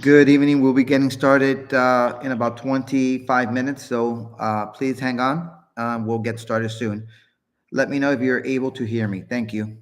Good evening. We'll be getting started in about 25 minutes, so please hang on. We'll get started soon. Let me know if you're able to hear me. Thank you.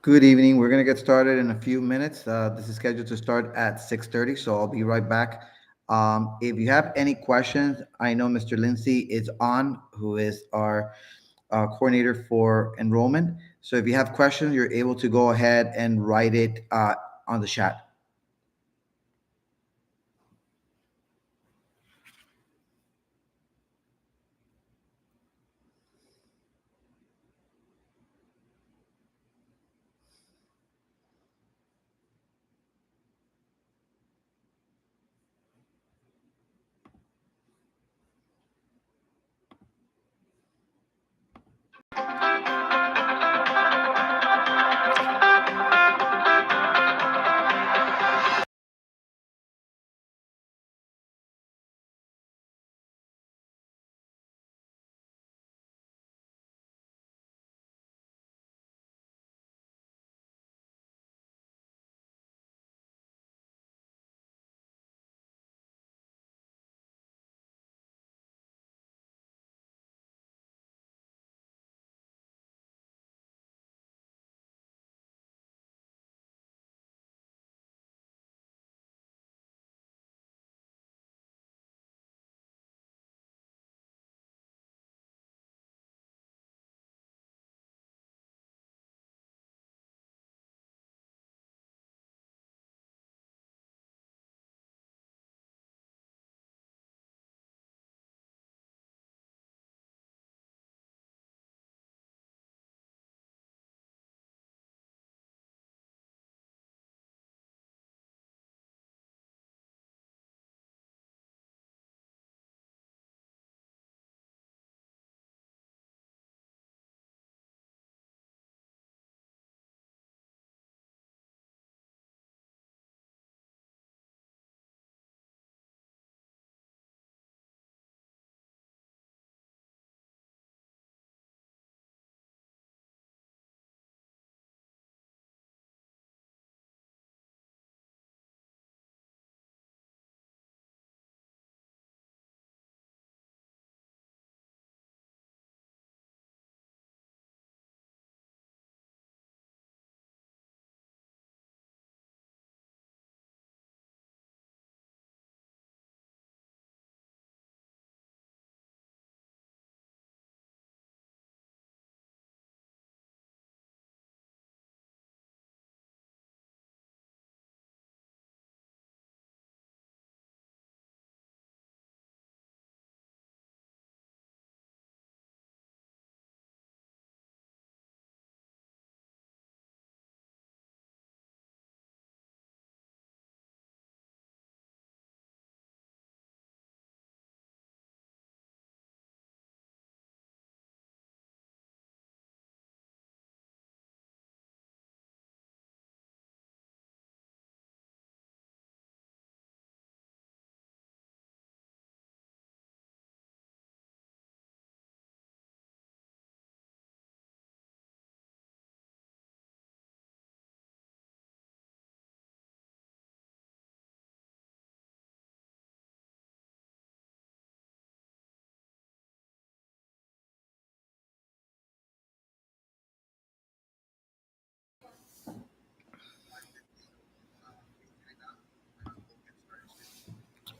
Good evening. We're going to get started in a few minutes. This is scheduled to start at 6:30, so I'll be right back. If you have any questions, I know Mr. Lindsay is on, who is our coordinator for enrollment. So if you have questions, you're able to go ahead and write it on the chat.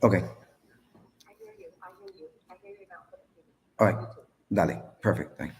Okay. All right. Dale. Perfect. Thank you.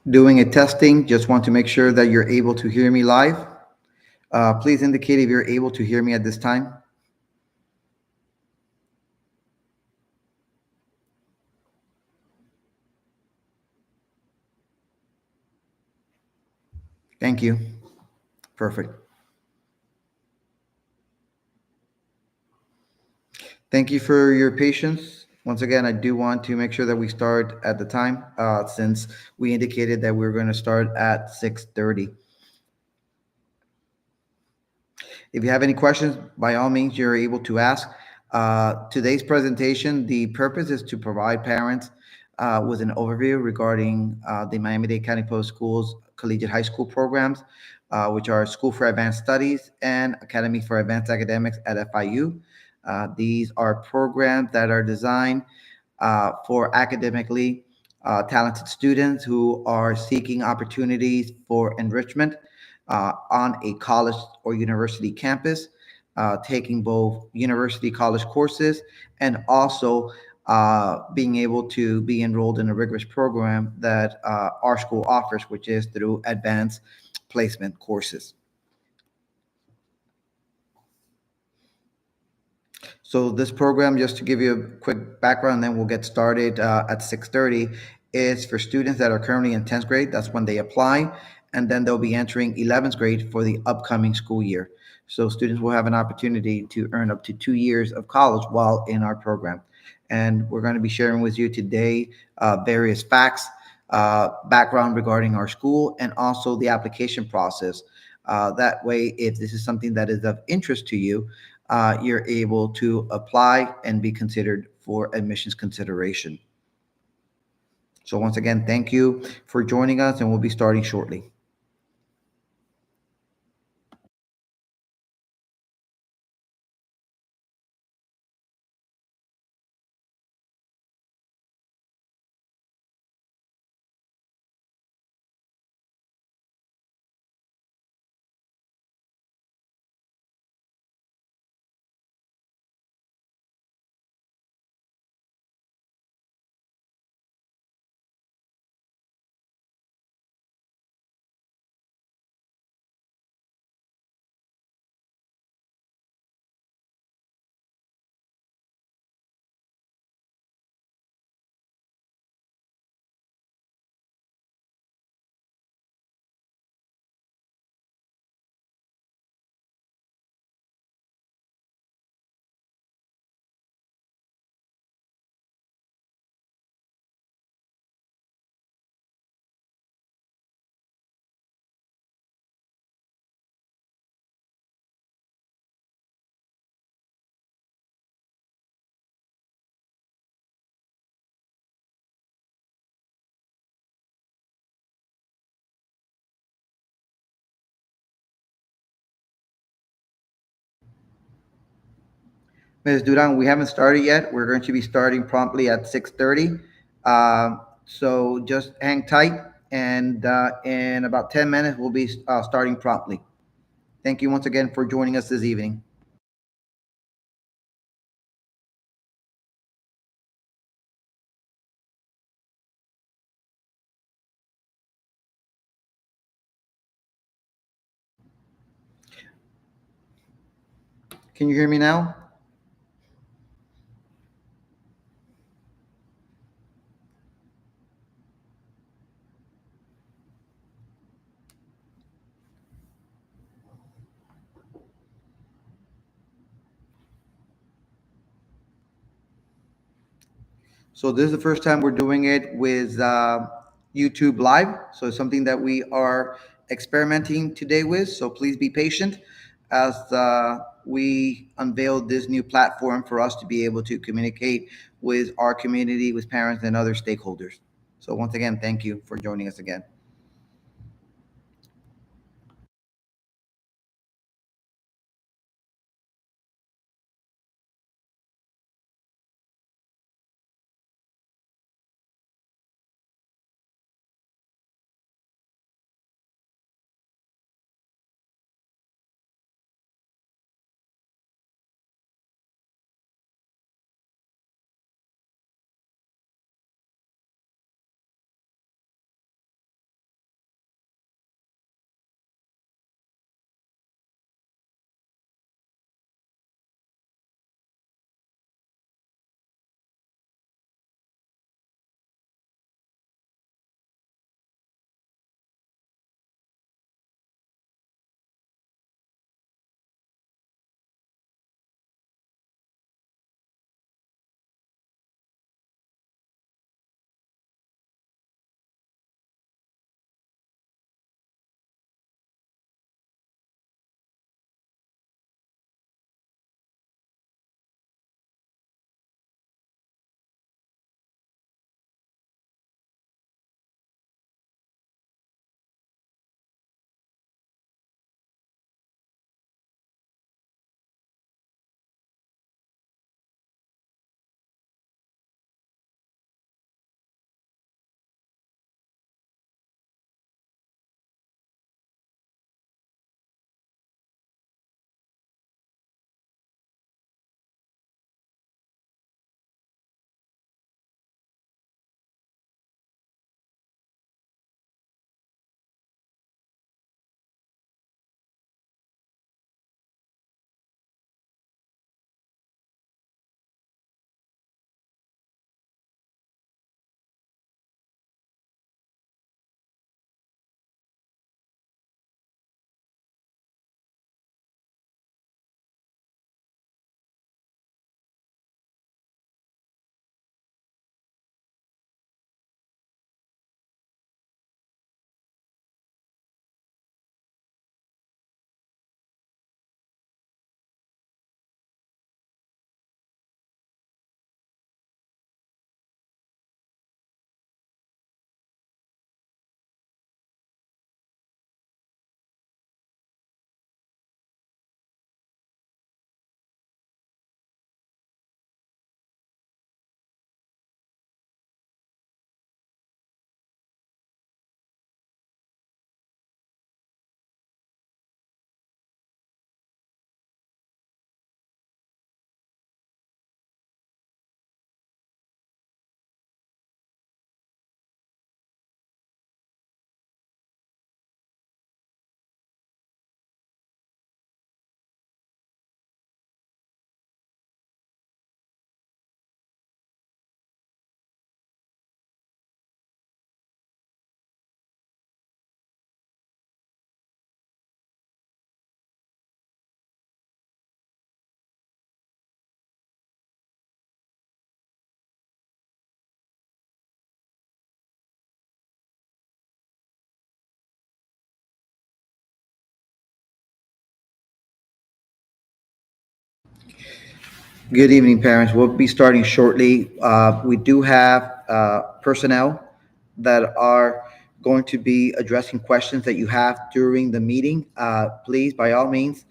Doing a testing. Just want to make sure that you're able to hear me live. Please indicate if you're able to hear me at this time. Thank you. Perfect. Thank you for your patience. Once again, I do want to make sure that we start at the time, since we indicated that we are going to start at 6:30. If you have any questions, by all means, you're able to ask. Today's presentation, the purpose is to provide parents with an overview regarding the Miami-Dade County Public Schools collegiate high school programs, which are School for Advanced Studies and Academy for Advanced Academics at FIU. These are programs that are designed for academically talented students who are seeking opportunities for enrichment on a college or university campus, taking both university college courses and also being able to be enrolled in a rigorous program that our school offers, which is through advanced placement courses. So this program, just to give you a quick background, then we'll get started at 6:30, is for students that are currently in 10th grade. That's when they apply, and then they'll be entering 11th grade for the upcoming school year. So students will have an opportunity to earn up to 2 years of college while in our program. And we're going to be sharing with you today various facts, background regarding our school, and also the application process. That way, if this is something that is of interest to you, you're able to apply and be considered for admissions consideration. So once again, thank you for joining us, and we'll be starting shortly. Ms. Duran, we haven't started yet. We're going to be starting promptly at 6:30. So just hang tight, and in about 10 minutes, we'll be starting promptly. Thank you once again for joining us this evening. Can you hear me now? So this is the first time we're doing it with YouTube Live. So it's something that we are experimenting today with. So please be patient as we unveil this new platform for us to be able to communicate with our community, with parents and other stakeholders. So once again, thank you for joining us again. Good evening, parents. We'll be starting shortly. We do have personnel that are going to be addressing questions that you have during the meeting. Please, by all means,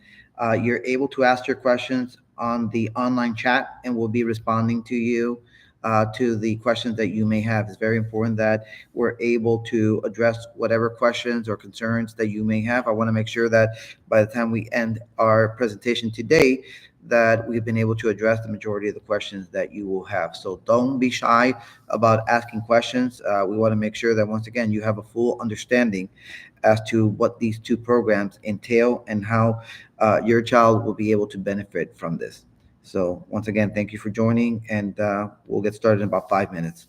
you're able to ask your questions on the online chat, and we'll be responding to you to the questions that you may have. It's very important that we're able to address whatever questions or concerns that you may have. I want to make sure that by the time we end our presentation today, that we've been able to address the majority of the questions that you will have. So don't be shy about asking questions. We want to make sure that once again you have a full understanding as to what these two programs entail and how your child will be able to benefit from this. So once again, thank you for joining, and we'll get started in about 5 minutes.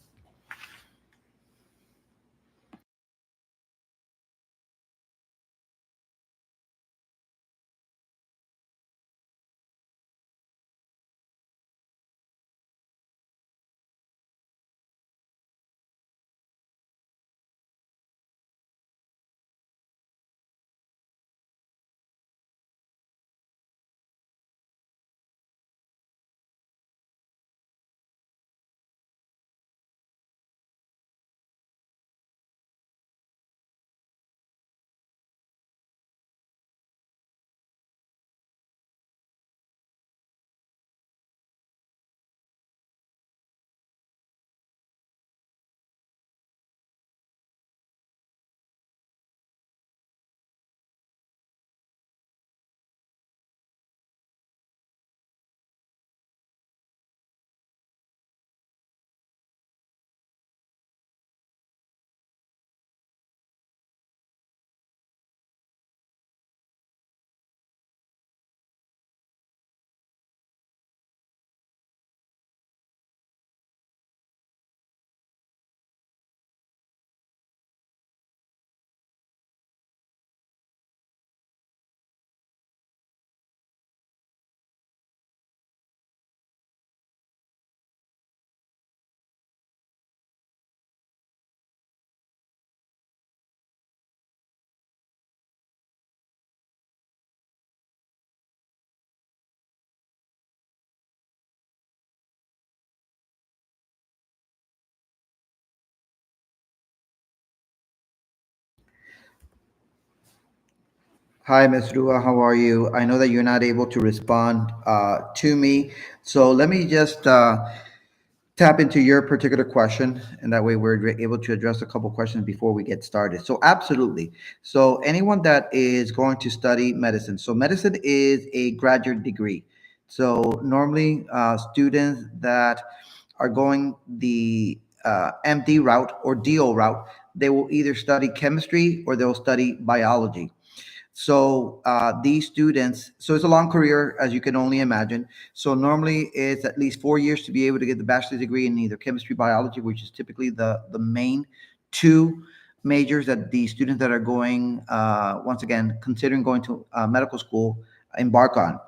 Hi, Ms. Rua. How are you? I know that you're not able to respond to me, so let me just tap into your particular question, and that way we're able to address a couple questions before we get started. So, absolutely. So, anyone that is going to study medicine, so medicine is a graduate degree. So, normally, students that are going the MD route or DO route, they will either study chemistry or they'll study biology. So these students, so it's a long career, as you can only imagine. So normally it's at least 4 years to be able to get the bachelor's degree in either chemistry, biology, which is typically the main two majors that the students that are going, once again, considering going to medical school, embark on.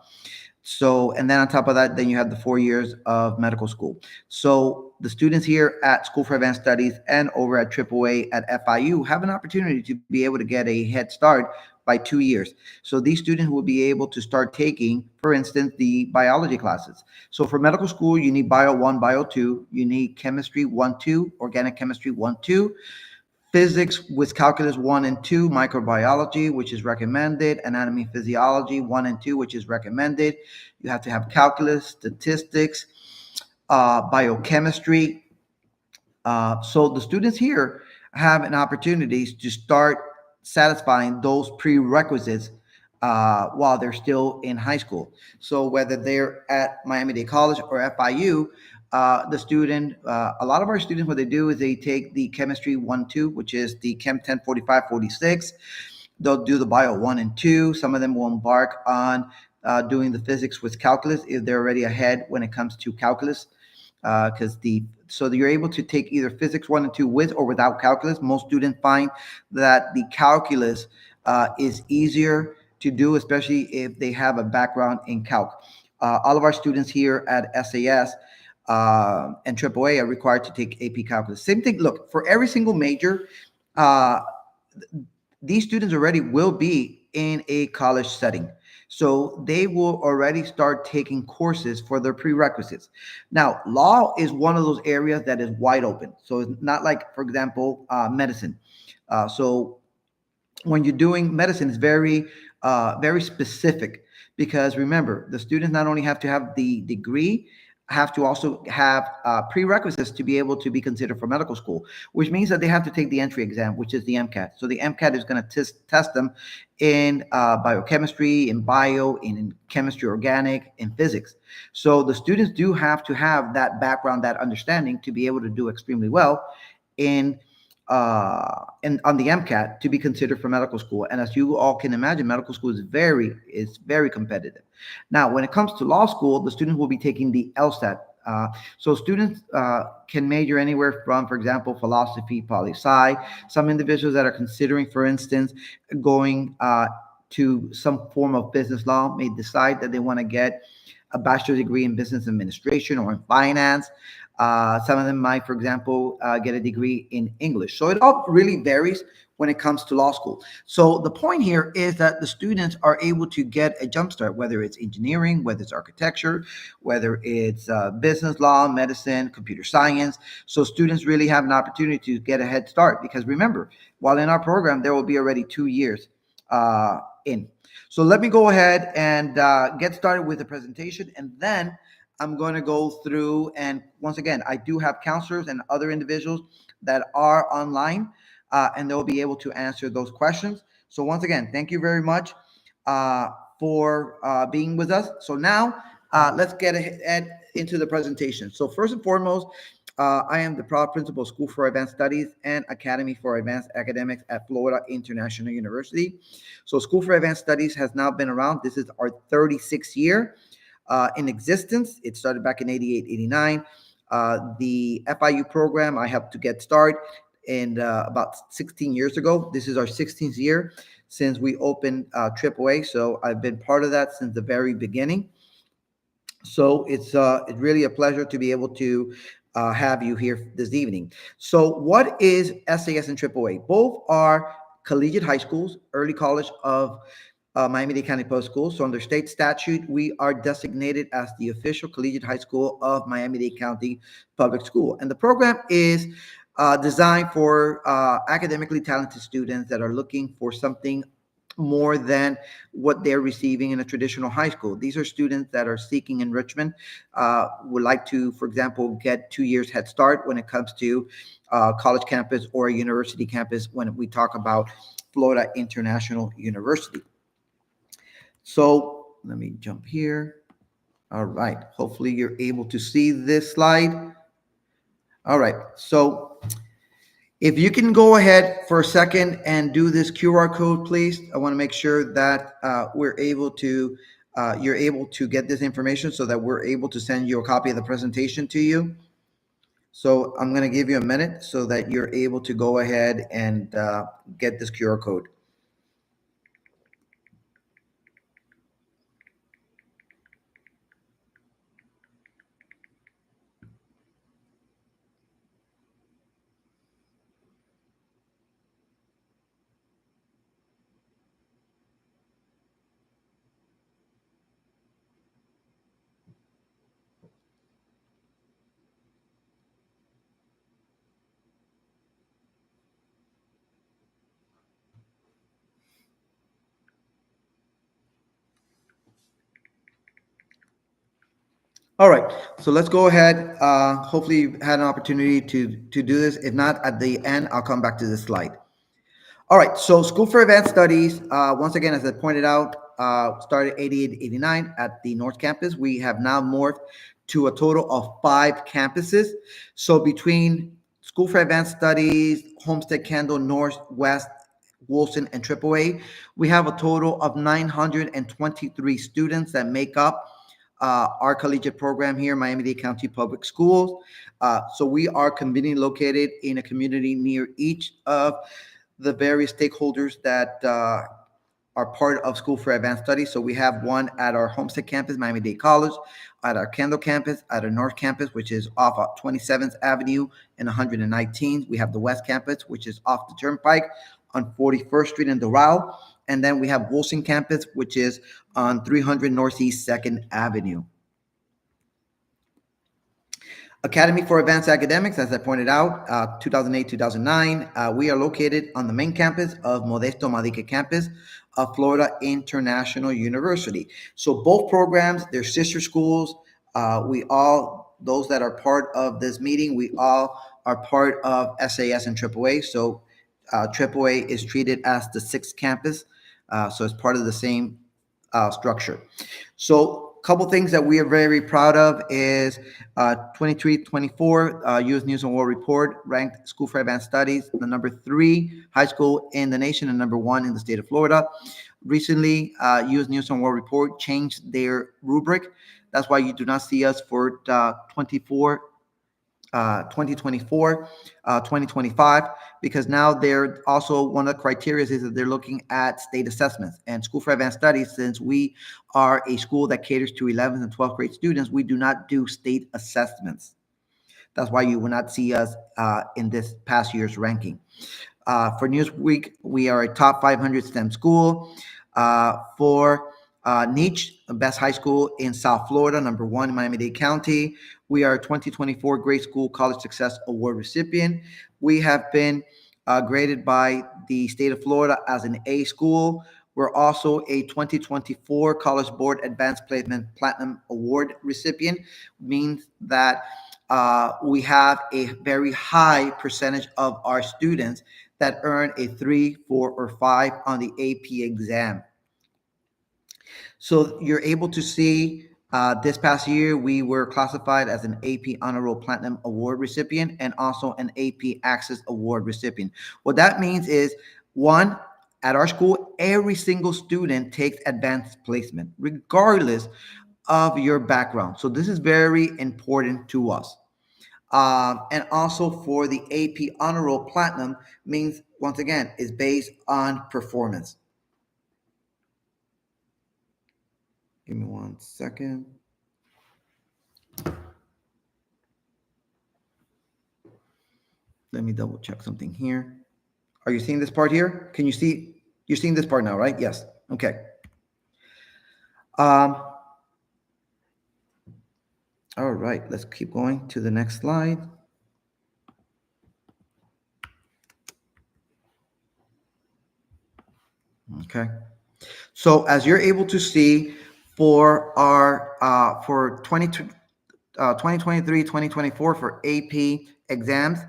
So, and then on top of that, then you have the 4 years of medical school. So the students here at School for Advanced Studies and over at AAA at FIU have an opportunity to be able to get a head start by 2 years. So these students will be able to start taking, for instance, the biology classes. So for medical school, you need Bio 1, Bio 2, you need Chemistry 1, 2, Organic Chemistry 1, 2, physics with calculus 1 and 2, microbiology, which is recommended, anatomy, physiology 1 and 2, which is recommended. You have to have calculus, statistics, biochemistry. So the students here have an opportunity to start satisfying those prerequisites while they're still in high school. So whether they're at Miami-Dade College or FIU, a lot of our students, what they do is they take the chemistry 1-2, which is the Chem 10 45 46. They'll do the bio 1 and 2. Some of them will embark on doing the physics with calculus if they're already ahead when it comes to calculus, because you're able to take either physics 1 and 2 with or without calculus. Most students find that the calculus is easier to do, especially if they have a background in calc. All of our students here at SAS and AAA are required to take AP calculus. Same thing. Look, for every single major, uh, these students already will be in a college setting. So they will already start taking courses for their prerequisites. Now, law is one of those areas that is wide open. So it's not like, for example, medicine. So when you're doing medicine, it's very specific, because remember, the students not only have to have the degree, have to also have prerequisites to be able to be considered for medical school, which means that they have to take the entry exam, which is the MCAT. So the MCAT is going to test them in biochemistry, in bio, in chemistry, organic, in physics. So the students do have to have that background, that understanding, to be able to do extremely well in on the MCAT to be considered for medical school. And as you all can imagine, medical school is very competitive. Now, when it comes to law school, the students will be taking the LSAT. So students can major anywhere from, for example, philosophy, poli sci. Some individuals that are considering, for instance, going to some form of business law may decide that they want to get a bachelor's degree in business administration or in finance. Some of them might, for example, get a degree in English. So it all really varies when it comes to law school. So the point here is that the students are able to get a jump start, whether it's engineering, whether it's architecture, whether it's business law, medicine, computer science. So students really have an opportunity to get a head start, because remember, while in our program, there will be already 2 years in. So let me go ahead and get started with the presentation, and then I'm going to go through, and once again, I do have counselors and other individuals that are online, and they'll be able to answer those questions. So once again, thank you very much uh, for being with us. So now let's get ahead into the presentation. So first and foremost, I am the proud principal of School for Advanced Studies and Academy for Advanced Academics at Florida International University. So School for Advanced Studies has now been around. This is our 36th year in existence. It started back in 88, 89. The FIU program I helped to get started in about 16 years ago. This is our 16th year since we opened AAA. So I've been part of that since the very beginning. So it's really a pleasure to be able to have you here this evening. So what is SAS and AAA? Both are collegiate high schools, early college of Miami-Dade County Public Schools. So under state statute, we are designated as the official collegiate high school of Miami-Dade County Public School. And the program is designed for academically talented students that are looking for something more than what they're receiving in a traditional high school. These are students that are seeking enrichment, would like to, for example, get 2 years head start when it comes to college campus or a university campus when we talk about Florida International University. So let me jump here. All right. Hopefully you're able to see this slide. All right. So if you can go ahead for a second and do this QR code, please. I want to make sure that we're able to, you're able to get this information so that we're able to send you a copy of the presentation to you. So I'm going to give you a minute so that you're able to go ahead and get this QR code. All right, so let's go ahead. Hopefully, you had an opportunity to do this. If not, at the end, I'll come back to this slide. All right, so School for Advanced Studies, once again, as I pointed out, started 88, 89 at the North Campus. We have now morphed to a total of 5 campuses. So between School for Advanced Studies, Homestead, Kendall, Northwest, Wilson, and AAA, we have a total of 923 students that make up our collegiate program here, Miami-Dade County Public Schools. So we are conveniently located in a community near each of the various stakeholders that are part of School for Advanced Studies. So we have one at our Homestead campus, Miami-Dade College, at our Kendall campus, at our North campus, which is off of 27th Avenue and 119th. We have the West campus, which is off the Turnpike on 41st Street in Doral. And then we have Wilson campus, which is on 300 Northeast 2nd Avenue. Academy for Advanced Academics, as I pointed out, 2008, 2009. We are located on the main campus of Modesto Madique campus of Florida International University. So both programs, they're sister schools. Those that are part of this meeting, we all are part of SAS and AAA. So AAA is treated as the sixth campus. So it's part of the same structure. So a couple things that we are very proud of is 23-24 U.S. News and World Report ranked School for Advanced Studies the number 3 high school in the nation and number 1 in the state of Florida. Recently, U.S. News and World Report changed their rubric. That's why you do not see us for 2024, 2025, because now they're also one of the criteria is that they're looking at state assessments. And School for Advanced Studies, since we are a school that caters to 11th and 12th grade students, we do not do state assessments. That's why you will not see us in this past year's ranking. For Newsweek, we are a top 500 STEM school. For Niche, best high school in South Florida, number 1 in Miami-Dade County. We are a 2024 Great School College Success Award recipient. We have been graded by the state of Florida as an A school. We're also a 2024 College Board Advanced Placement Platinum Award recipient, means that we have a very high percentage of our students that earn a 3, 4, or 5 on the AP exam. So you're able to see this past year, we were classified as an AP Honor Roll Platinum Award recipient and also an AP Access Award recipient. What that means is, one, at our school, every single student takes advanced placement, regardless of your background. So this is very important to us. And also for the AP Honor Roll Platinum means, once again, is based on performance. Give me 1 second. Let me double check something here. Are you seeing this part here? Can you see? You're seeing this part now, right? Yes. Okay. All right. Let's keep going to the next slide. Okay. So as you're able to see, for our for 2023, 2024 for AP exams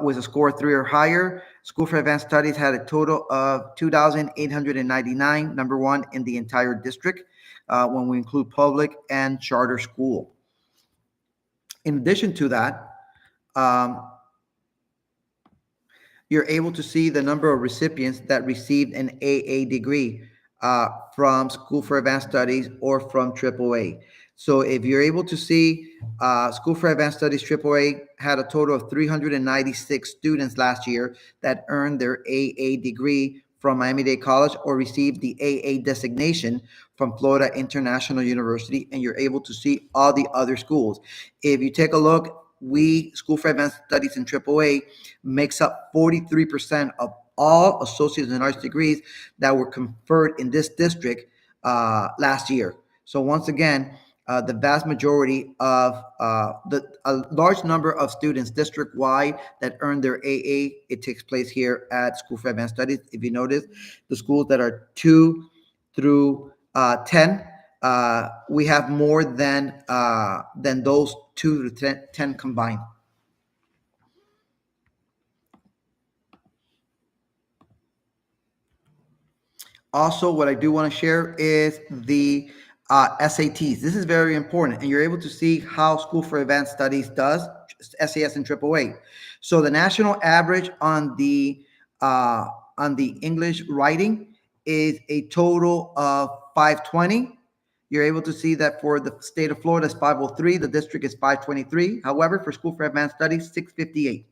with a score of 3 or higher, School for Advanced Studies had a total of 2,899, number 1 in the entire district when we include public and charter school. In addition to that, you're able to see the number of recipients that received an AA degree from School for Advanced Studies or from AAA. So if you're able to see, School for Advanced Studies AAA had a total of 396 students last year that earned their AA degree from Miami-Dade College or received the AA designation from Florida International University, and you're able to see all the other schools. If you take a look, School for Advanced Studies in AAA makes up 43% of all associates in arts degrees that were conferred in this district last year. So once again, the vast majority of a large number of students district-wide that earn their AA, it takes place here at School for Advanced Studies. If you notice, the schools that are 2 through 10, we have more than those 2 to 10 combined. Also, what I do want to share is the SATs. This is very important, and you're able to see how School for Advanced Studies does SAS and AAA. So the national average on the English writing is a total of 520. You're able to see that for the state of Florida is 503, the district is 523. However, for School for Advanced Studies, 658.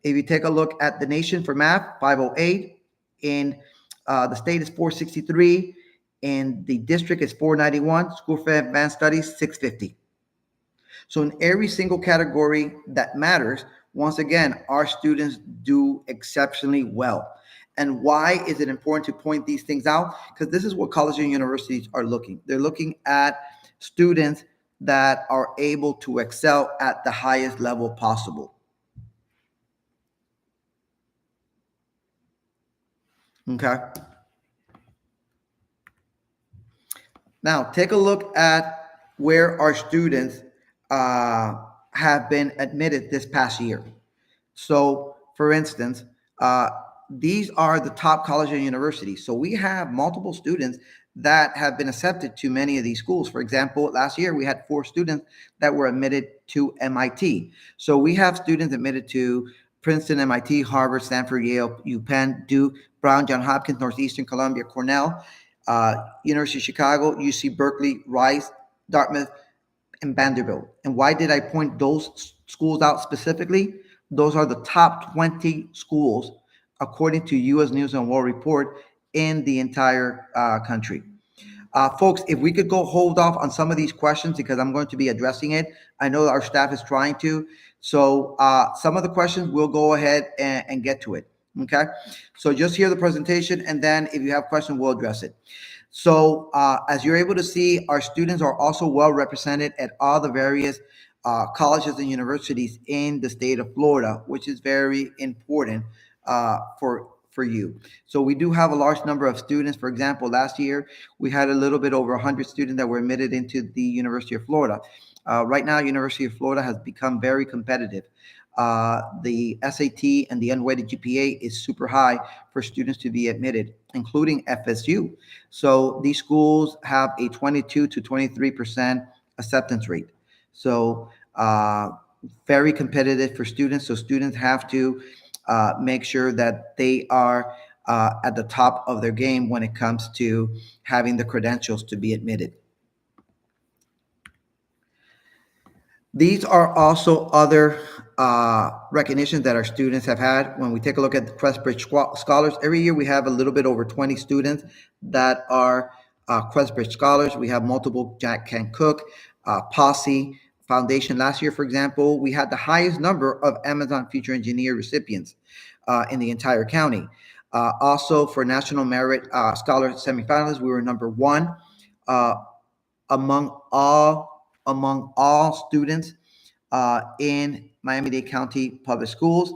If you take a look at the nation for math, 508. In the state is 463, and the district is 491. School for Advanced Studies, 650. So in every single category that matters, once again, our students do exceptionally well. And why is it important to point these things out? Because this is what colleges and universities are looking. They're looking at students that are able to excel at the highest level possible. Okay. Now, take a look at where our students uh, have been admitted this past year. So, for instance, uh, these are the top colleges and universities. So, we have multiple students that have been accepted to many of these schools. For example, last year we had 4 students that were admitted to MIT. So, we have students admitted to Princeton, MIT, Harvard, Stanford, Yale, UPenn, Duke, Brown, Johns Hopkins, Northeastern, Columbia, Cornell, University of Chicago, UC Berkeley, Rice, Dartmouth, and Vanderbilt. And why did I point those schools out specifically? Those are the top 20 schools, according to U.S. News and World Report, in the entire country. Folks, if we could go hold off on some of these questions because I'm going to be addressing it. I know our staff is trying to. So some of the questions we'll go ahead and get to it. Okay. So just hear the presentation, and then if you have questions, we'll address it. So as you're able to see, our students are also well represented at all the various colleges and universities in the state of Florida, which is very important for you. So we do have a large number of students. For example, last year we had a little bit over 100 students that were admitted into the University of Florida. Right now, University of Florida has become very competitive. The SAT and the unweighted GPA is super high for students to be admitted, including FSU. So these schools have a 22 to 23% acceptance rate. So very competitive for students. So students have to make sure that they are at the top of their game when it comes to having the credentials to be admitted. These are also other recognitions that our students have had. When we take a look at the Questbridge Scholars, every year we have a little bit over 20 students that are Questbridge Scholars. We have multiple Jack Kent Cook, Posse Foundation. Last year, for example, we had the highest number of Amazon Future Engineer recipients in the entire county. Also, for National Merit Scholar semifinalists, we were number one. Uh, among all students in Miami-Dade County Public Schools.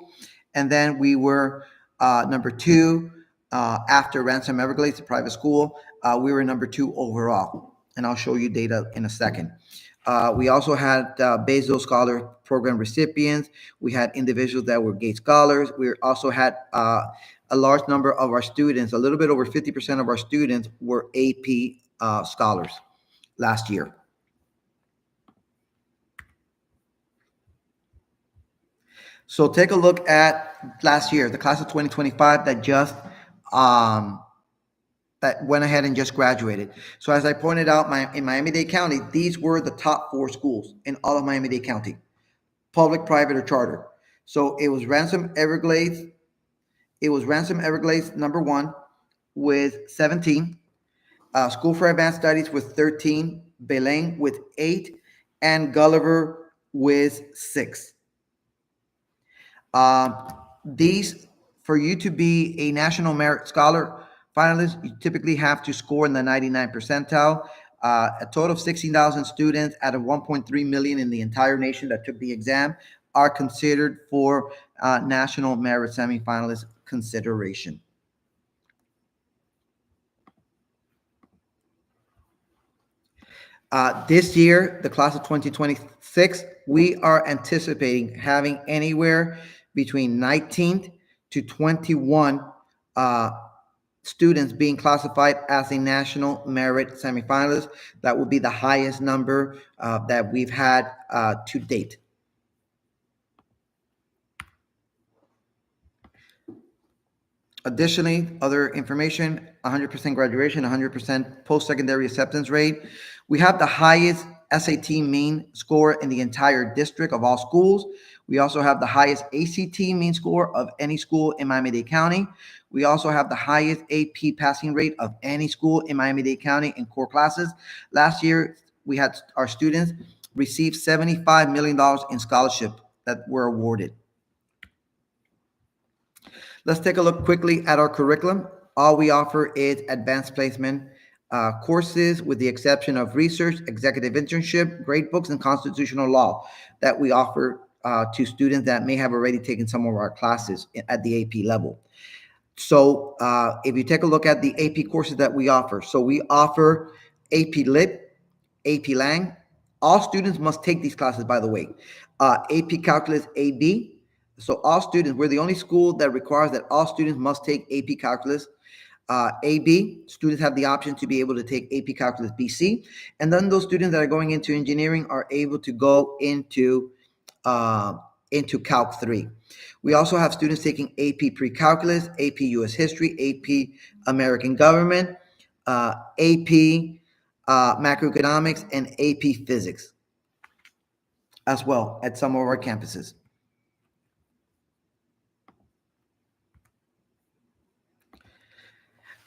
And then we were number two after Ransom Everglades, a private school. We were number two overall. And I'll show you data in a second. We also had Bezos Scholar Program recipients. We had individuals that were Gates Scholars. We also had a large number of our students, a little bit over 50% of our students were AP scholars last year. So take a look at last year, the class of 2025 that just that went ahead and just graduated. So as I pointed out, in Miami-Dade County, these were the top 4 schools in all of Miami-Dade County, public, private, or charter. So it was Ransom Everglades. It was Ransom Everglades number one with 17. School for Advanced Studies with 13. Belém with 8, and Gulliver with 6. These, for you to be a National Merit Scholar finalist, you typically have to score in the 99 percentile. A total of 16,000 students out of 1.3 million in the entire nation that took the exam are considered for National Merit semifinalist consideration. This year, the class of 2026, we are anticipating having anywhere between 19 to 21 students being classified as a national merit semifinalist. That would be the highest number that we've had to date. Additionally, other information, 100% graduation, 100% post-secondary acceptance rate. We have the highest SAT mean score in the entire district of all schools. We also have the highest ACT mean score of any school in Miami-Dade County. We also have the highest AP passing rate of any school in Miami-Dade County in core classes. Last year, we had our students receive $75 million in scholarship that were awarded. Let's take a look quickly at our curriculum. All we offer is advanced placement courses, with the exception of research, executive internship, grade books, and constitutional law that we offer to students that may have already taken some of our classes at the AP level. So if you take a look at the AP courses that we offer, so we offer AP Lit, AP Lang. All students must take these classes, by the way. AP Calculus AB. So all students, we're the only school that requires that all students must take AP Calculus AB. Students have the option to be able to take AP Calculus BC. And then those students that are going into engineering are able to go uh, into Calc 3. We also have students taking AP Pre-Calculus, AP US History, AP American Government, AP Macroeconomics, and AP Physics as well at some of our campuses.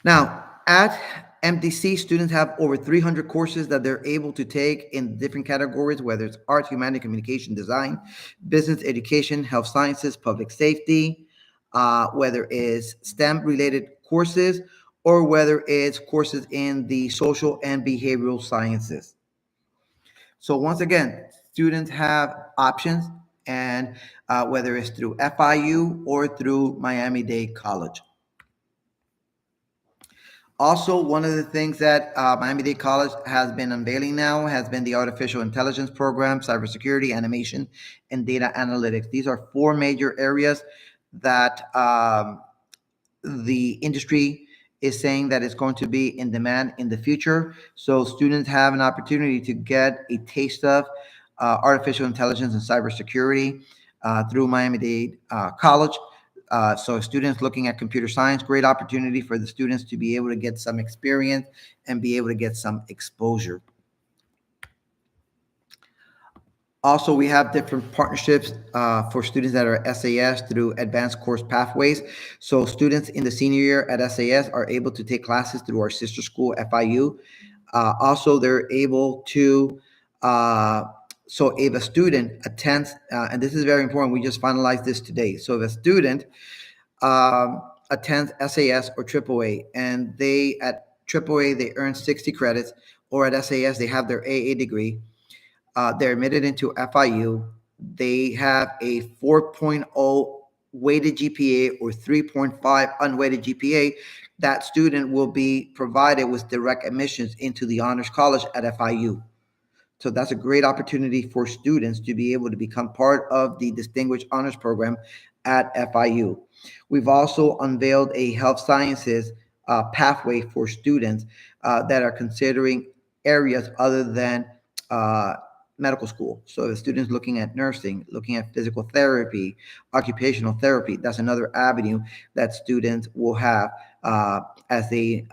Now, at MDC, students have over 300 courses that they're able to take in different categories, whether it's art, humanity, communication, design, business, education, health sciences, public safety, whether it's STEM related courses, or whether it's courses in the social and behavioral sciences. So once again, students have options, and whether it's through FIU or through Miami-Dade College. Also, one of the things that Miami-Dade College has been unveiling now has been the artificial intelligence program, cybersecurity, animation, and data analytics. These are four major areas that the industry is saying that it's going to be in demand in the future. So students have an opportunity to get a taste of artificial intelligence and cybersecurity through Miami-Dade College. So students looking at computer science, great opportunity for the students to be able to get some experience and be able to get some exposure. Also, we have different partnerships for students that are SAS through advanced course pathways. So students in the senior year at SAS are able to take classes through our sister school, FIU. Also, they're able to, so if a student attends, and this is very important, we just finalized this today. So if a student attends SAS or AAA, and they at AAA they earn 60 credits, or at SAS they have their AA degree, they're admitted into FIU. They have a 4.0 weighted GPA or 3.5 unweighted GPA. That student will be provided with direct admissions into the Honors College at FIU. So that's a great opportunity for students to be able to become part of the Distinguished Honors Program at FIU. We've also unveiled a health sciences pathway for students that are considering areas other than uh, medical school. So the students looking at nursing, looking at physical therapy, occupational therapy, that's another avenue that students will have as they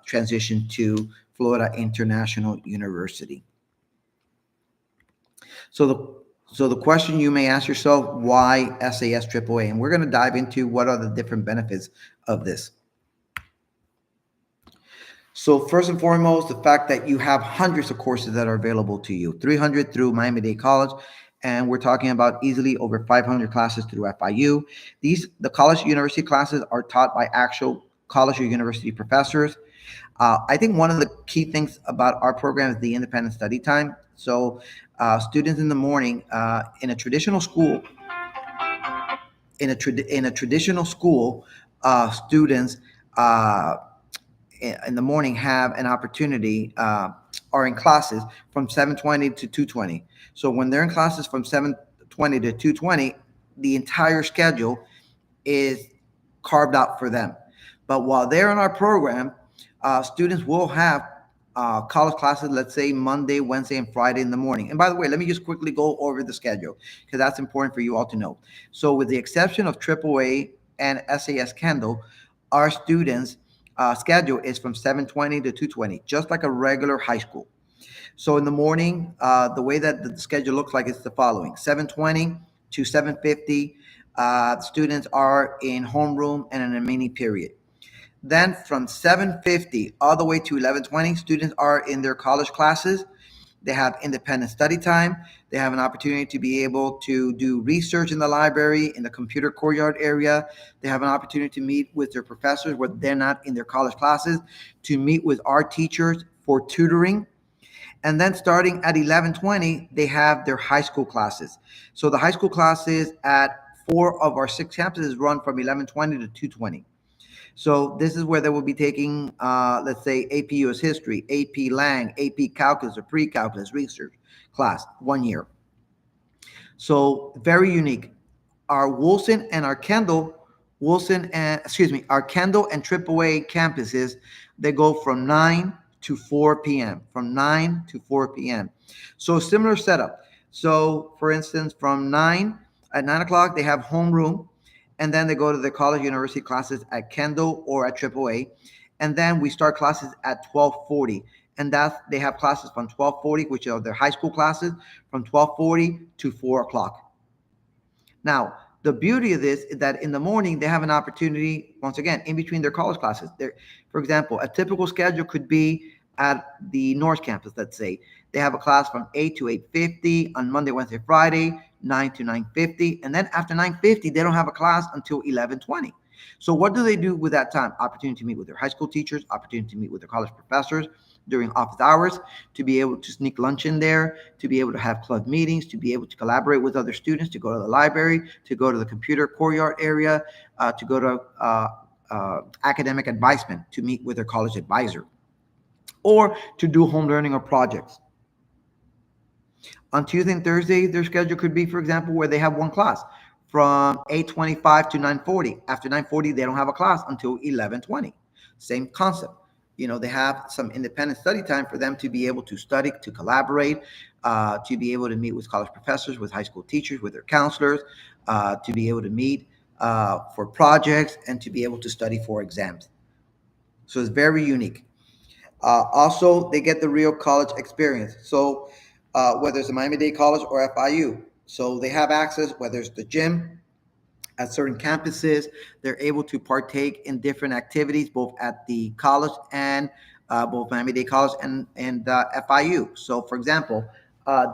transition to Florida International University. So the question you may ask yourself, why SAS AAA? And we're going to dive into what are the different benefits of this. So first and foremost, the fact that you have hundreds of courses that are available to you, 300 through Miami-Dade College, and we're talking about easily over 500 classes through FIU. The college university classes are taught by actual college or university professors. I think one of the key things about our program is the independent study time. So students in the morning in a traditional school, in a traditional school, students in the morning have an opportunity are in classes from 7:20 to 2:20. So when they're in classes from 7:20 to 2:20, the entire schedule is carved out for them. But while they're in our program, students will have college classes, let's say Monday, Wednesday, and Friday in the morning. And by the way, let me just quickly go over the schedule because that's important for you all to know. So with the exception of AAA and SAS Kendall, our students' schedule is from 7:20 to 2:20, just like a regular high school. So in the morning, the way that the schedule looks like is the following: 7:20 to 7:50, students are in homeroom and in a mini period. Then from 7:50 all the way to 11:20, students are in their college classes. They have independent study time. They have an opportunity to be able to do research in the library, in the computer courtyard area. They have an opportunity to meet with their professors when they're not in their college classes, to meet with our teachers for tutoring. And then starting at 11:20, they have their high school classes. So the high school classes at four of our six campuses run from 11:20 to 2:20. So this is where they will be taking, let's say, AP US History, AP Lang, AP Calculus or Pre-Calculus Research class, 1 year. So very unique. Our Wilson and our Kendall, Wilson and excuse me, our Kendall and AAA campuses, they go from 9 to 4 p.m. From 9 to 4 p.m. So similar setup. So for instance, from 9 o'clock, they have homeroom, and then they go to the college university classes at Kendall or at AAA, and then we start classes at 12:40. And that's they have classes from 12:40, which are their high school classes, from 12:40 to 4 o'clock. Now, the beauty of this is that in the morning they have an opportunity, once again, in between their college classes. For example, a typical schedule could be at the North Campus, let's say. They have a class from 8 to 8:50 on Monday, Wednesday, Friday, 9 to 9:50. And then after 9:50, they don't have a class until 11:20. So what do they do with that time? Opportunity to meet with their high school teachers, opportunity to meet with their college professors during office hours, to be able to sneak lunch in there, to be able to have club meetings, to be able to collaborate with other students, to go to the library, to go to the computer courtyard area, to go to academic advisement, to meet with their college advisor, or to do home learning or projects. On Tuesday and Thursday, their schedule could be, for example, where they have one class from 8:25 to 9:40. After 9:40, they don't have a class until 11:20. Same concept. They have some independent study time for them to be able to study, to collaborate, to be able to meet with college professors, with high school teachers, with their counselors, to be able to meet for projects, and to be able to study for exams. So it's very unique. Also, they get the real college experience. So whether it's a Miami-Dade College or FIU, so they have access, whether it's the gym at certain campuses, they're able to partake in different activities, both at the college and both Miami-Dade College and FIU. So, for example,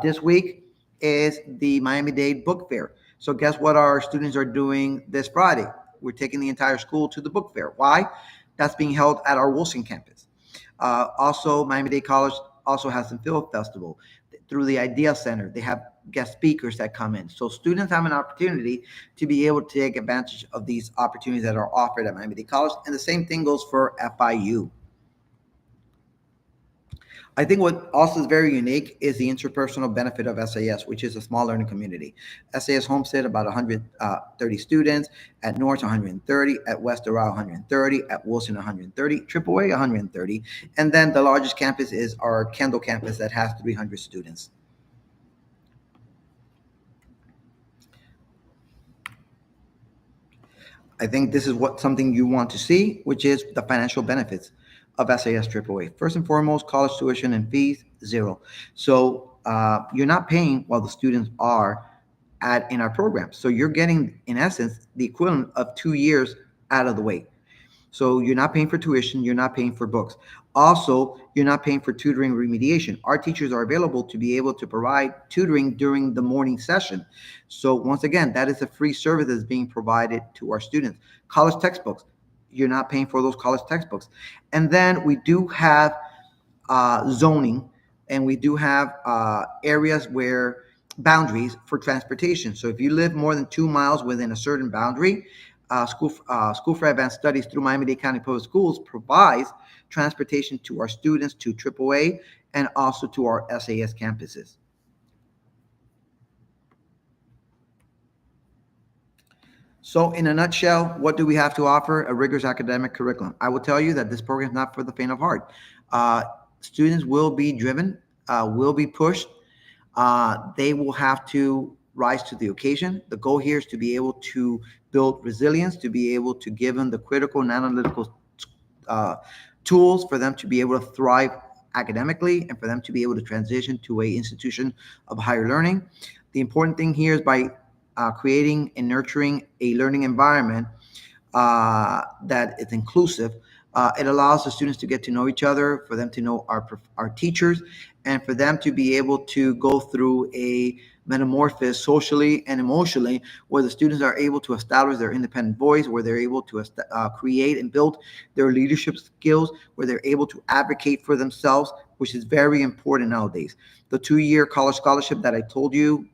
this week is the Miami-Dade Book Fair. So, guess what our students are doing this Friday? We're taking the entire school to the book fair. Why? That's being held at our Wilson campus. Also, Miami-Dade College also has some film festival through the Idea Center. They have guest speakers that come in. So students have an opportunity to be able to take advantage of these opportunities that are offered at Miami-Dade College. And the same thing goes for FIU. I think what also is very unique is the interpersonal benefit of SAS, which is a small learning community. SAS Homestead, about 130 students. At North, 130. At West Doral, 130. At Wilson, 130. AAA, 130. And then the largest campus is our Kendall campus that has 300 students. I think this is something you want to see, which is the financial benefits of SAS AAA. First and foremost, college tuition and fees, zero. So you're not paying while the students are in our program. So you're getting, in essence, the equivalent of 2 years out of the way. So you're not paying for tuition, you're not paying for books. Also, you're not paying for tutoring remediation. Our teachers are available to be able to provide tutoring during the morning session. So once again, that is a free service that's being provided to our students. College textbooks, you're not paying for those college textbooks. And then we do have zoning, and we do have areas where boundaries for transportation. So if you live more than 2 miles within a certain boundary, School for Advanced Studies through Miami-Dade County Public Schools provides transportation to our students to AAA and also to our SAS campuses. So in a nutshell, what do we have to offer? A rigorous academic curriculum. I will tell you that this program is not for the faint of heart. Uh, Students will be driven, will be pushed. They will have to rise to the occasion. The goal here is to be able to build resilience, to be able to give them the critical and analytical uh, tools for them to be able to thrive academically and for them to be able to transition to a institution of higher learning. The important thing here is by creating and nurturing a learning environment that is inclusive, It allows the students to get to know each other, for them to know our teachers, and for them to be able to go through a metamorphosis socially and emotionally, where the students are able to establish their independent voice, where they're able to create and build their leadership skills, where they're able to advocate for themselves, which is very important nowadays. The 2-year college scholarship that I told you,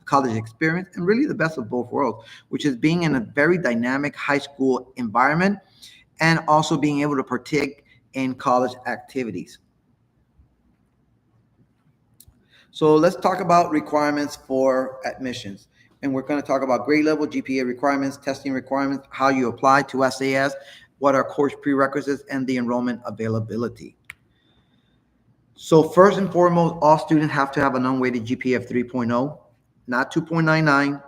college experience, and really the best of both worlds, which is being in a very dynamic high school environment and also being able to partake in college activities. So let's talk about requirements for admissions. And we're going to talk about grade level, GPA requirements, testing requirements, how you apply to SAS, what are course prerequisites, and the enrollment availability. So first and foremost, all students have to have an unweighted GPA of 3.0, not 2.99,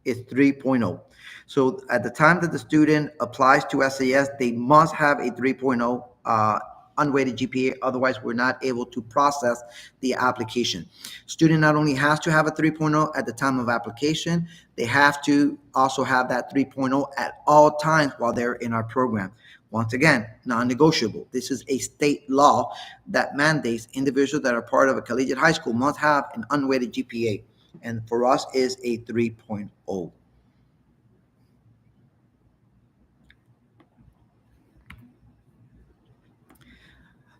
is 3.0. So at the time that the student applies to SAS, they must have a 3.0 unweighted GPA. Otherwise, we're not able to process the application. Student not only has to have a 3.0 at the time of application, they have to also have that 3.0 at all times while they're in our program. Once again, non-negotiable. This is a state law that mandates individuals that are part of a collegiate high school must have an unweighted GPA, and for us is a 3.0.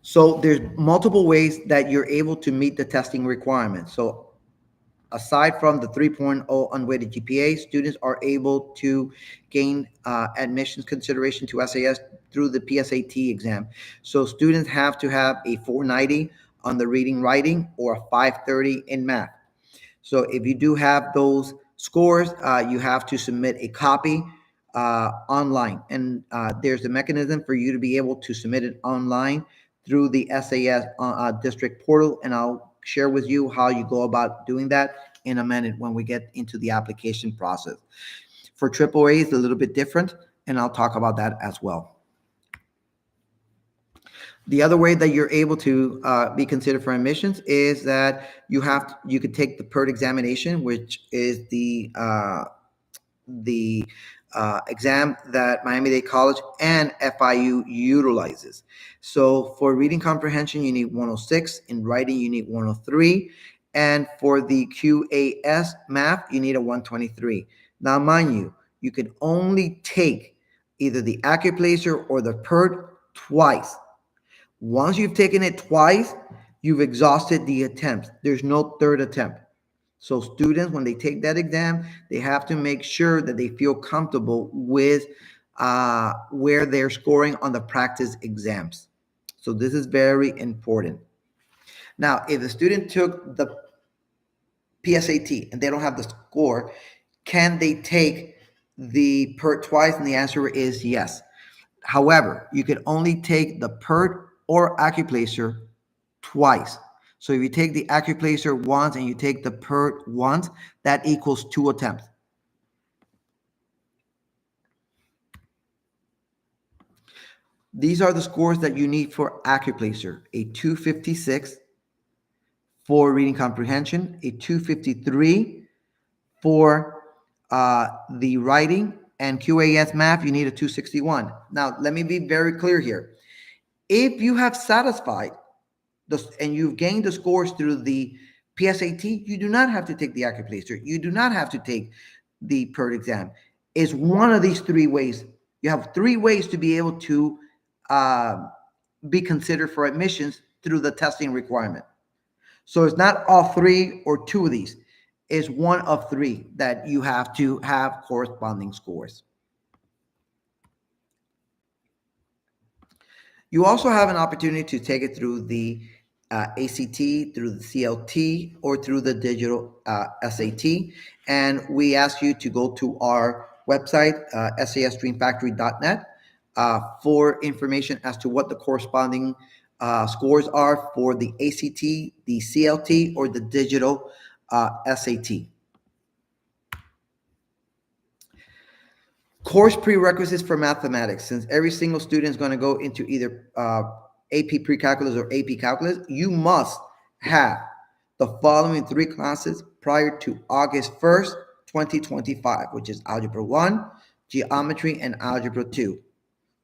So there's multiple ways that you're able to meet the testing requirements. So aside from the 3.0 unweighted GPA, students are able to gain admissions consideration to SAS through the PSAT exam. So students have to have a 490 on the reading writing or a 530 in math. So if you do have those scores, you have to submit a copy online. And there's a mechanism for you to be able to submit it online through the SAS district portal. And I'll share with you how you go about doing that in a minute when we get into the application process. For AAA, it's a little bit different, and I'll talk about that as well. The other way that you're able to be considered for admissions is that you could take the PERT examination, which is the exam that Miami-Dade College and FIU utilizes. So for reading comprehension, you need 106. In writing, you need 103. And for the QAS math, you need a 123. Now, mind you, you can only take either the AccuPlacer or the PERT twice. Once you've taken it twice, you've exhausted the attempts. There's no third attempt. So students, when they take that exam, they have to make sure that they feel comfortable with where they're scoring on the practice exams. So this is very important. Now, if the student took the PSAT and they don't have the score, can they take the PERT twice? And the answer is yes. However, you can only take the PERT or AccuPlacer twice. So if you take the AccuPlacer once and you take the PERT once, that equals 2 attempts. These are the scores that you need for AccuPlacer: a 256 for reading comprehension, a 253 for the writing, and QAS math, you need a 261. Now, let me be very clear here. If you have satisfied and you've gained the scores through the PSAT, you do not have to take the AccuPlacer. You do not have to take the PERT exam. It's one of these 3 ways. You have 3 ways to be able to be considered for admissions through the testing requirement. So it's not all 3 or 2 of these. It's one of 3 that you have to have corresponding scores. You also have an opportunity to take it through the ACT, through the CLT, or through the digital SAT. And we ask you to go to our website, sasdreamfactory.net, for information as to what the corresponding scores are for the ACT, the CLT, or the digital SAT. Course prerequisites for mathematics. Since every single student is going to go into either AP Pre-Calculus or AP Calculus, you must have the following 3 classes prior to August 1st, 2025, which is Algebra 1, Geometry, and Algebra 2.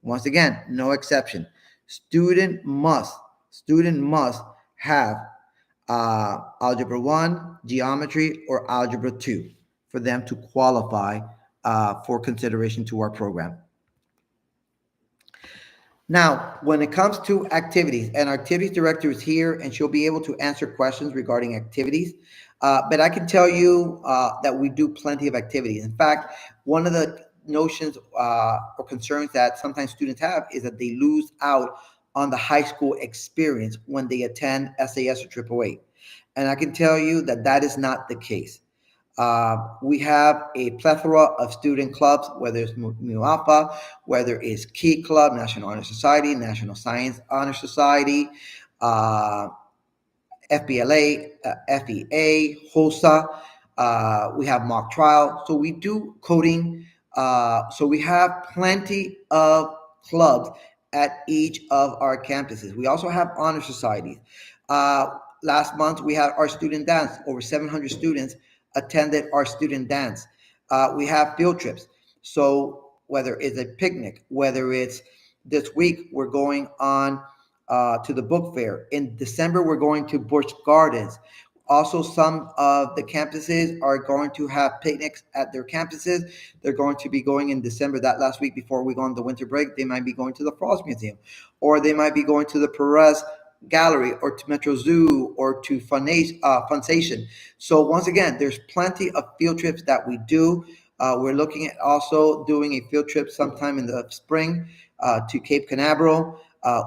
Once again, no exception. Student must, student must have Algebra 1, Geometry, or Algebra 2 for them to qualify for consideration to our program. Now, when it comes to activities, and our activities director is here and she'll be able to answer questions regarding activities. But I can tell you that we do plenty of activities. In fact, one of the notions or concerns that sometimes students have is that they lose out on the high school experience when they attend SAS or AAA. And I can tell you that that is not the case. We have a plethora of student clubs, whether it's Mu Alpha, whether it's Key Club, National Honor Society, National Science Honor Society, uh, FBLA, FEA, HOSA. We have mock trial. So we do coding. So we have plenty of clubs at each of our campuses. We also have honor societies. Last month, we had our student dance. Over 700 students attended our student dance. We have field trips. So whether it's a picnic, whether it's this week, we're going on to the book fair. In December, we're going to Busch Gardens. Also, some of the campuses are going to have picnics at their campuses. They're going to be going in December, that last week before we go on the winter break. They might be going to the Frost Museum, or they might be going to the Perez Gallery, or to Metro Zoo, or to Funsation. So once again, there's plenty of field trips that we do. We're looking at also doing a field trip sometime in the spring to Cape Canaveral.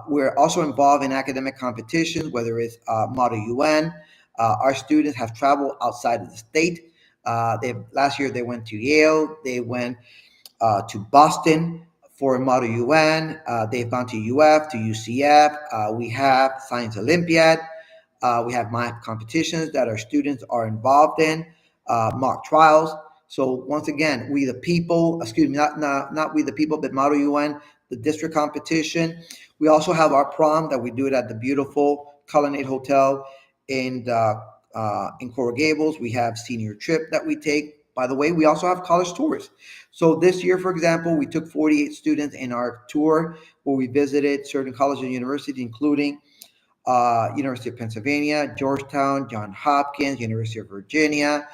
We're also involved in academic competitions, whether it's Model UN. Our students have traveled outside of the state. Last year they went to Yale. They went to Boston for Model UN. They've gone to UF, to UCF. We have Science Olympiad. We have math competitions that our students are involved in, mock trials. So once again, we the people, excuse me, not we the people, but Model UN, the district competition. We also have our prom that we do it at the beautiful Colonnade Hotel in Coral Gables. We have senior trip that we take. By the way, we also have college tours. So this year, for example, we took 48 students in our tour where we visited certain colleges and universities, including University of Pennsylvania, Georgetown, Johns Hopkins, University of Virginia.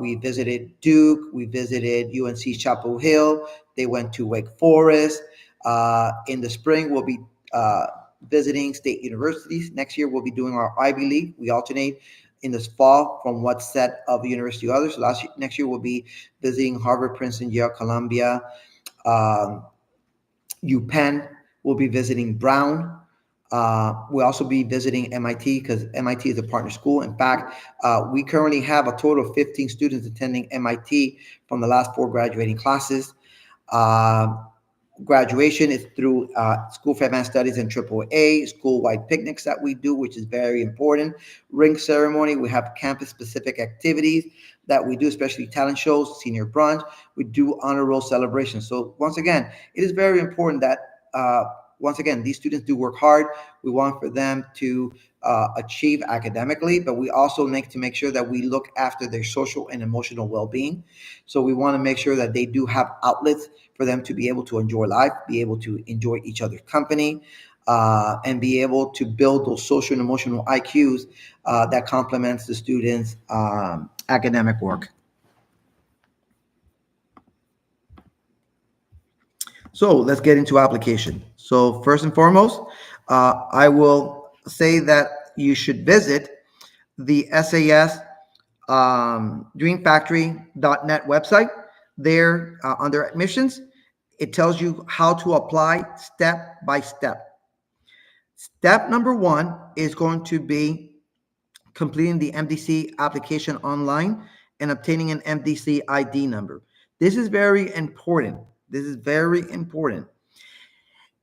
We visited Duke. We visited UNC Chapel Hill. They went to Wake Forest. In the spring, we'll be visiting state universities. Next year, we'll be doing our Ivy League. We alternate in this fall from what set of university to others. Next year, we'll be visiting Harvard, Princeton, Yale, Columbia, UPenn. We'll be visiting Brown. We'll also be visiting MIT because MIT is a partner school. In fact, we currently have a total of 15 students attending MIT from the last 4 graduating classes. Graduation is through School for Advanced Studies and AAA, school-wide picnics that we do, which is very important. Ring ceremony, we have campus-specific activities that we do, especially talent shows, senior brunch. We do honor roll celebrations. So once again, it is very important that once again, these students do work hard. We want for them to achieve academically, but we also need to make sure that we look after their social and emotional well-being. So we want to make sure that they do have outlets for them to be able to enjoy life, be able to enjoy each other's company, and be able to build those social and emotional IQs that complements the students' academic work. So let's get into application. So first and foremost, I will say that you should visit the SAS dreamfactory.net website. There under admissions, it tells you how to apply step by step. Step number 1 is going to be completing the MDC application online and obtaining an MDC ID number. This is very important. This is very important.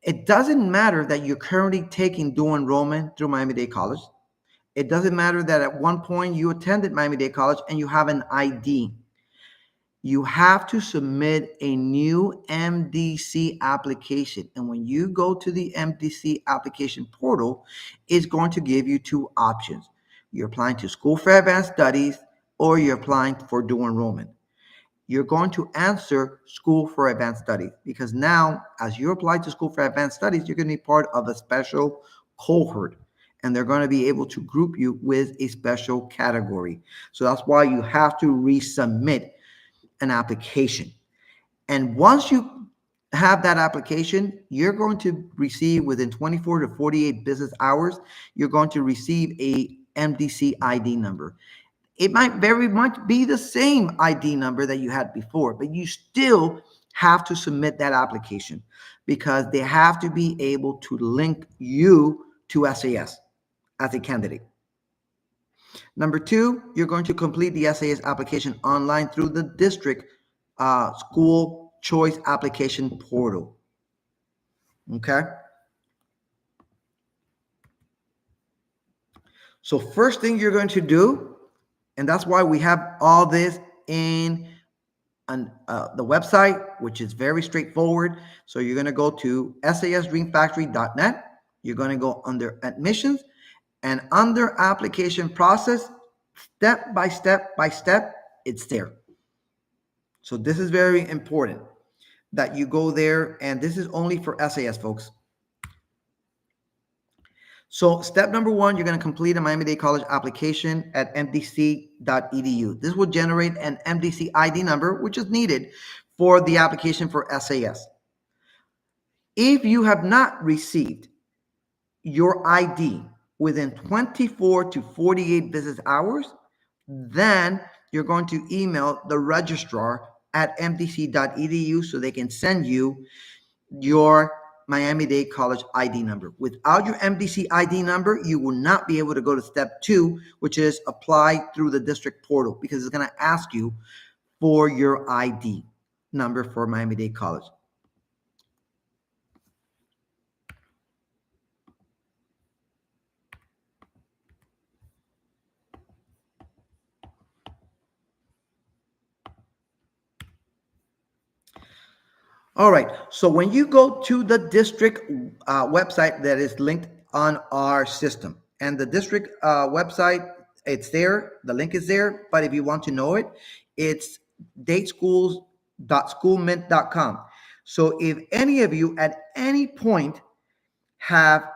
It doesn't matter that you're currently taking dual enrollment through Miami-Dade College. It doesn't matter that at one point you attended Miami-Dade College and you have an ID. You have to submit a new MDC application. And when you go to the MDC application portal, it's going to give you 2 options. You're applying to School for Advanced Studies or you're applying for dual enrollment. you're going to answer School for Advanced Studies, because now, as you apply to School for Advanced Studies, you're going to be part of a special cohort, and they're going to be able to group you with a special category. So that's why you have to resubmit an application. And once you have that application, you're going to receive within 24 to 48 business hours, you're going to receive a MDC ID number. It might very much be the same ID number that you had before, but you still have to submit that application because they have to be able to link you to SAS as a candidate. Number two, you're going to complete the SAS application online through the district school choice application portal. Okay. So first thing you're going to do, and that's why we have all this in on the website, which is very straightforward. So you're going to go to sasdreamfactory.net. You're going to go under admissions, and under application process, step by step by step, it's there. So this is very important that you go there, and this is only for SAS, folks. So step number one, you're going to complete a Miami-Dade College application at mdc.edu. This will generate an MDC ID number, which is needed for the application for SAS. If you have not received your ID within 24 to 48 business hours, then you're going to email the registrar at mdc.edu so they can send you your Miami-Dade College ID number. Without your MDC ID number, you will not be able to go to step two, which is apply through the district portal, because it's going to ask you for your ID number for Miami-Dade College. All right. So when you go to the district website that is linked on our system, and the district website, it's there. The link is there. But if you want to know it, it's dateschools.schoolmint.com. So if any of you at any point have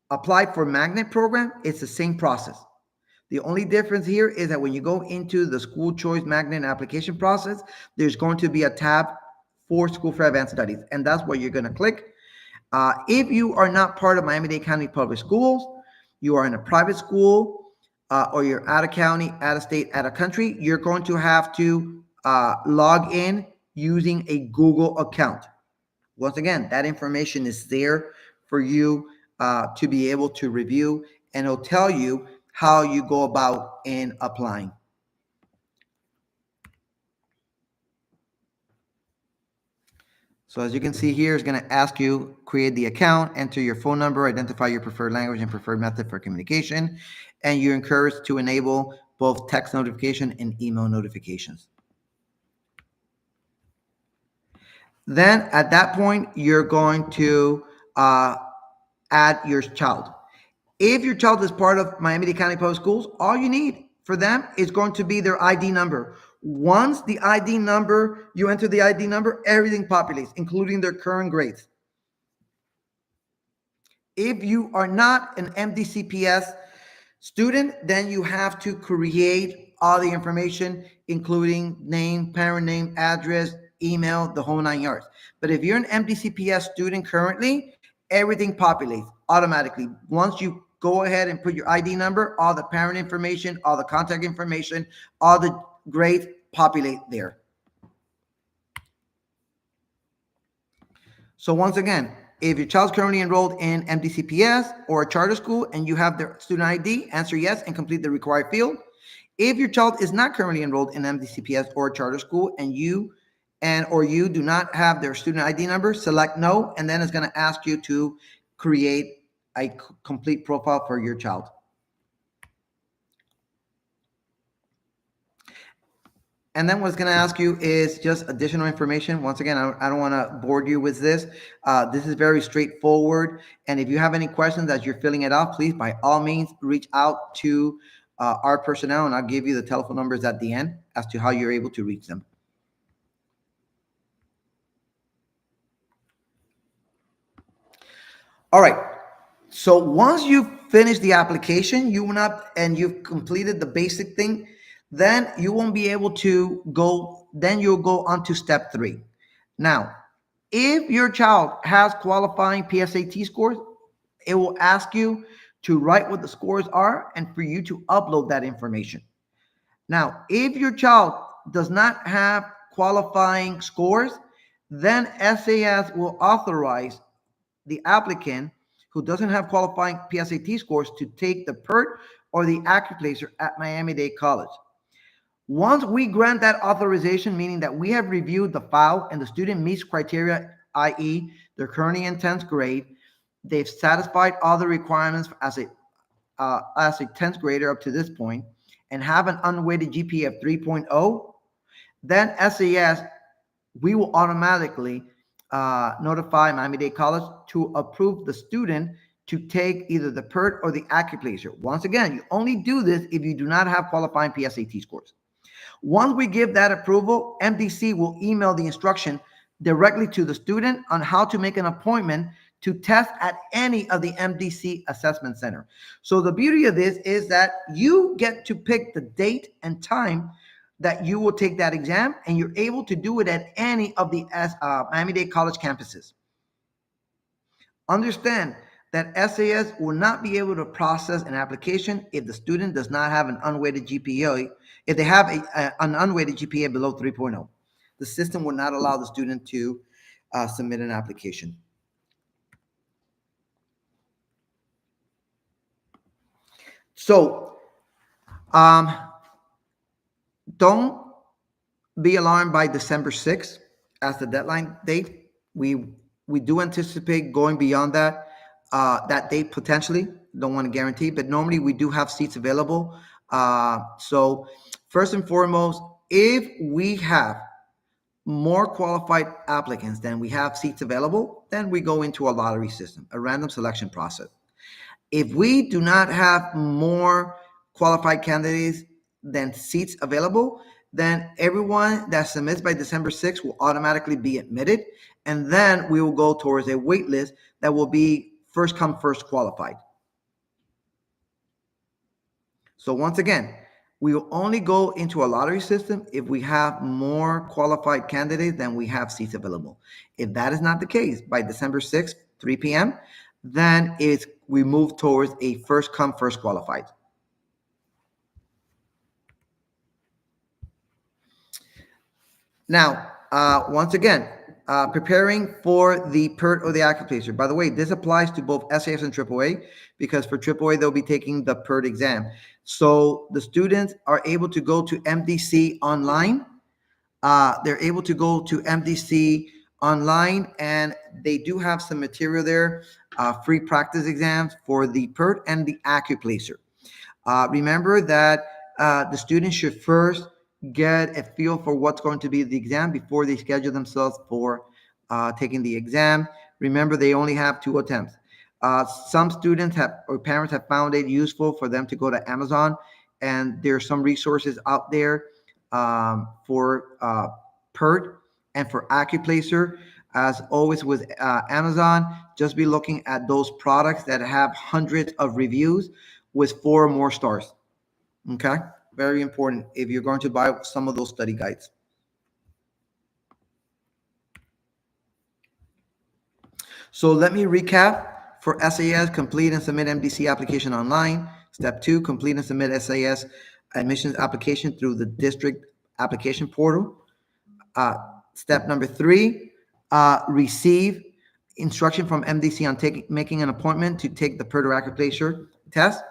applied for magnet program, it's the same process. The only difference here is that when you go into the school choice magnet application process, there's going to be a tab for School for Advanced Studies, and that's what you're going to click. If you are not part of Miami-Dade County Public Schools, you are in a private school, or you're out of county, out of state, out of country, you're going to have to log in using a Google account. Once again, that information is there for you to be able to review, and it'll tell you how you go about in applying. So as you can see here, it's going to ask you, create the account, enter your phone number, identify your preferred language and preferred method for communication, and you're encouraged to enable both text notification and email notifications. Then at that point, you're going to add your child. If your child is part of Miami-Dade County Public Schools, all you need for them is going to be their ID number. Once the ID number, you enter the ID number, everything populates, including their current grades. If you are not an MDCPS student, then you have to create all the information, including name, parent name, address, email, the whole 9 yards. But if you're an MDCPS student currently, everything populates automatically. Once you go ahead and put your ID number, all the parent information, all the contact information, all the grades populate there. So once again, if your child's currently enrolled in MDCPS or a charter school and you have their student ID, answer yes and complete the required field. If your child is not currently enrolled in MDCPS or a charter school and you do not have their student ID number, select no, and then it's going to ask you to create a complete profile for your child. And then what's going to ask you is just additional information. Once again, I don't want to bore you with this. This is very straightforward. And if you have any questions as you're filling it out, please, by all means, reach out to our personnel, and I'll give you the telephone numbers at the end as to how you're able to reach them. All right. So once you finish the application, you will not, and you've completed the basic thing, then you won't be able to go, then you'll go on to step 3. Now, if your child has qualifying PSAT scores, it will ask you to write what the scores are and for you to upload that information. Now, if your child does not have qualifying scores, then SAS will authorize the applicant who doesn't have qualifying PSAT scores to take the PERT or the Accuplacer at Miami-Dade College. Once we grant that authorization, meaning that we have reviewed the file and the student meets criteria, i.e., they're currently in 10th grade, they've satisfied all the requirements as a 10th grader up to this point, and have an unweighted GPA of 3.0, then SAS, we will automatically notify Miami-Dade College to approve the student to take either the PERT or the Accuplacer. Once again, you only do this if you do not have qualifying PSAT scores. Once we give that approval, MDC will email the instruction directly to the student on how to make an appointment to test at any of the MDC assessment center. So the beauty of this is that you get to pick the date and time that you will take that exam, and you're able to do it at any of the Miami-Dade College campuses. Understand that SAS will not be able to process an application if the student does not have an unweighted GPA, if they have an unweighted GPA below 3.0. The system will not allow the student to submit an application. So, don't be alarmed by December 6th as the deadline date. We do anticipate going beyond that date potentially. Don't want to guarantee, but normally we do have seats available. So first and foremost, if we have more qualified applicants than we have seats available, then we go into a lottery system, a random selection process. If we do not have more qualified candidates than seats available, then everyone that submits by December 6th will automatically be admitted, and then we will go towards a wait list that will be first come, first qualified. So once again, we will only go into a lottery system if we have more qualified candidates than we have seats available. If that is not the case, by December 6th, 3 p.m., then we move towards a first come, first qualified. Now, once again, preparing for the PERT or the Accuplacer. By the way, this applies to both SAS and AAA, because for AAA, they'll be taking the PERT exam. So the students are able to go to MDC online. They're able to go to MDC online, and they do have some material there, free practice exams for the PERT and the Accuplacer. Remember that the students should first get a feel for what's going to be the exam before they schedule themselves for taking the exam. Remember, they only have 2 attempts. Some students or parents have found it useful for them to go to Amazon, and there are some resources out there for PERT and for Accuplacer. As always with Amazon, just be looking at those products that have hundreds of reviews with 4 or more stars. Okay, very important if you're going to buy some of those study guides. So let me recap. For SAS, complete and submit MDC application online. Step 2, complete and submit SAS admissions application through the district application portal. Step number 3, receive instruction from MDC on making an appointment to take the PERT or Accuplacer test.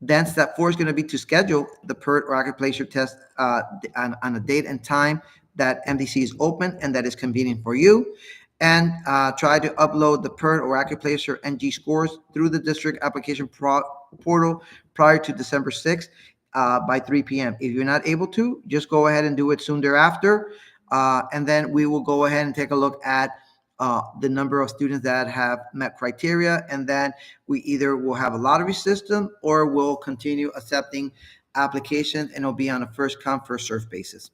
Then step 4 is going to be to schedule the PERT or Accuplacer test on a date and time that MDC is open and that is convenient for you. And try to upload the PERT or Accuplacer NG scores through the district application portal prior to December 6th by 3 p.m. If you're not able to, just go ahead and do it soon thereafter. And then we will go ahead and take a look at the number of students that have met criteria, and then we either will have a lottery system or we'll continue accepting applications, and it'll be on a first come, first served basis.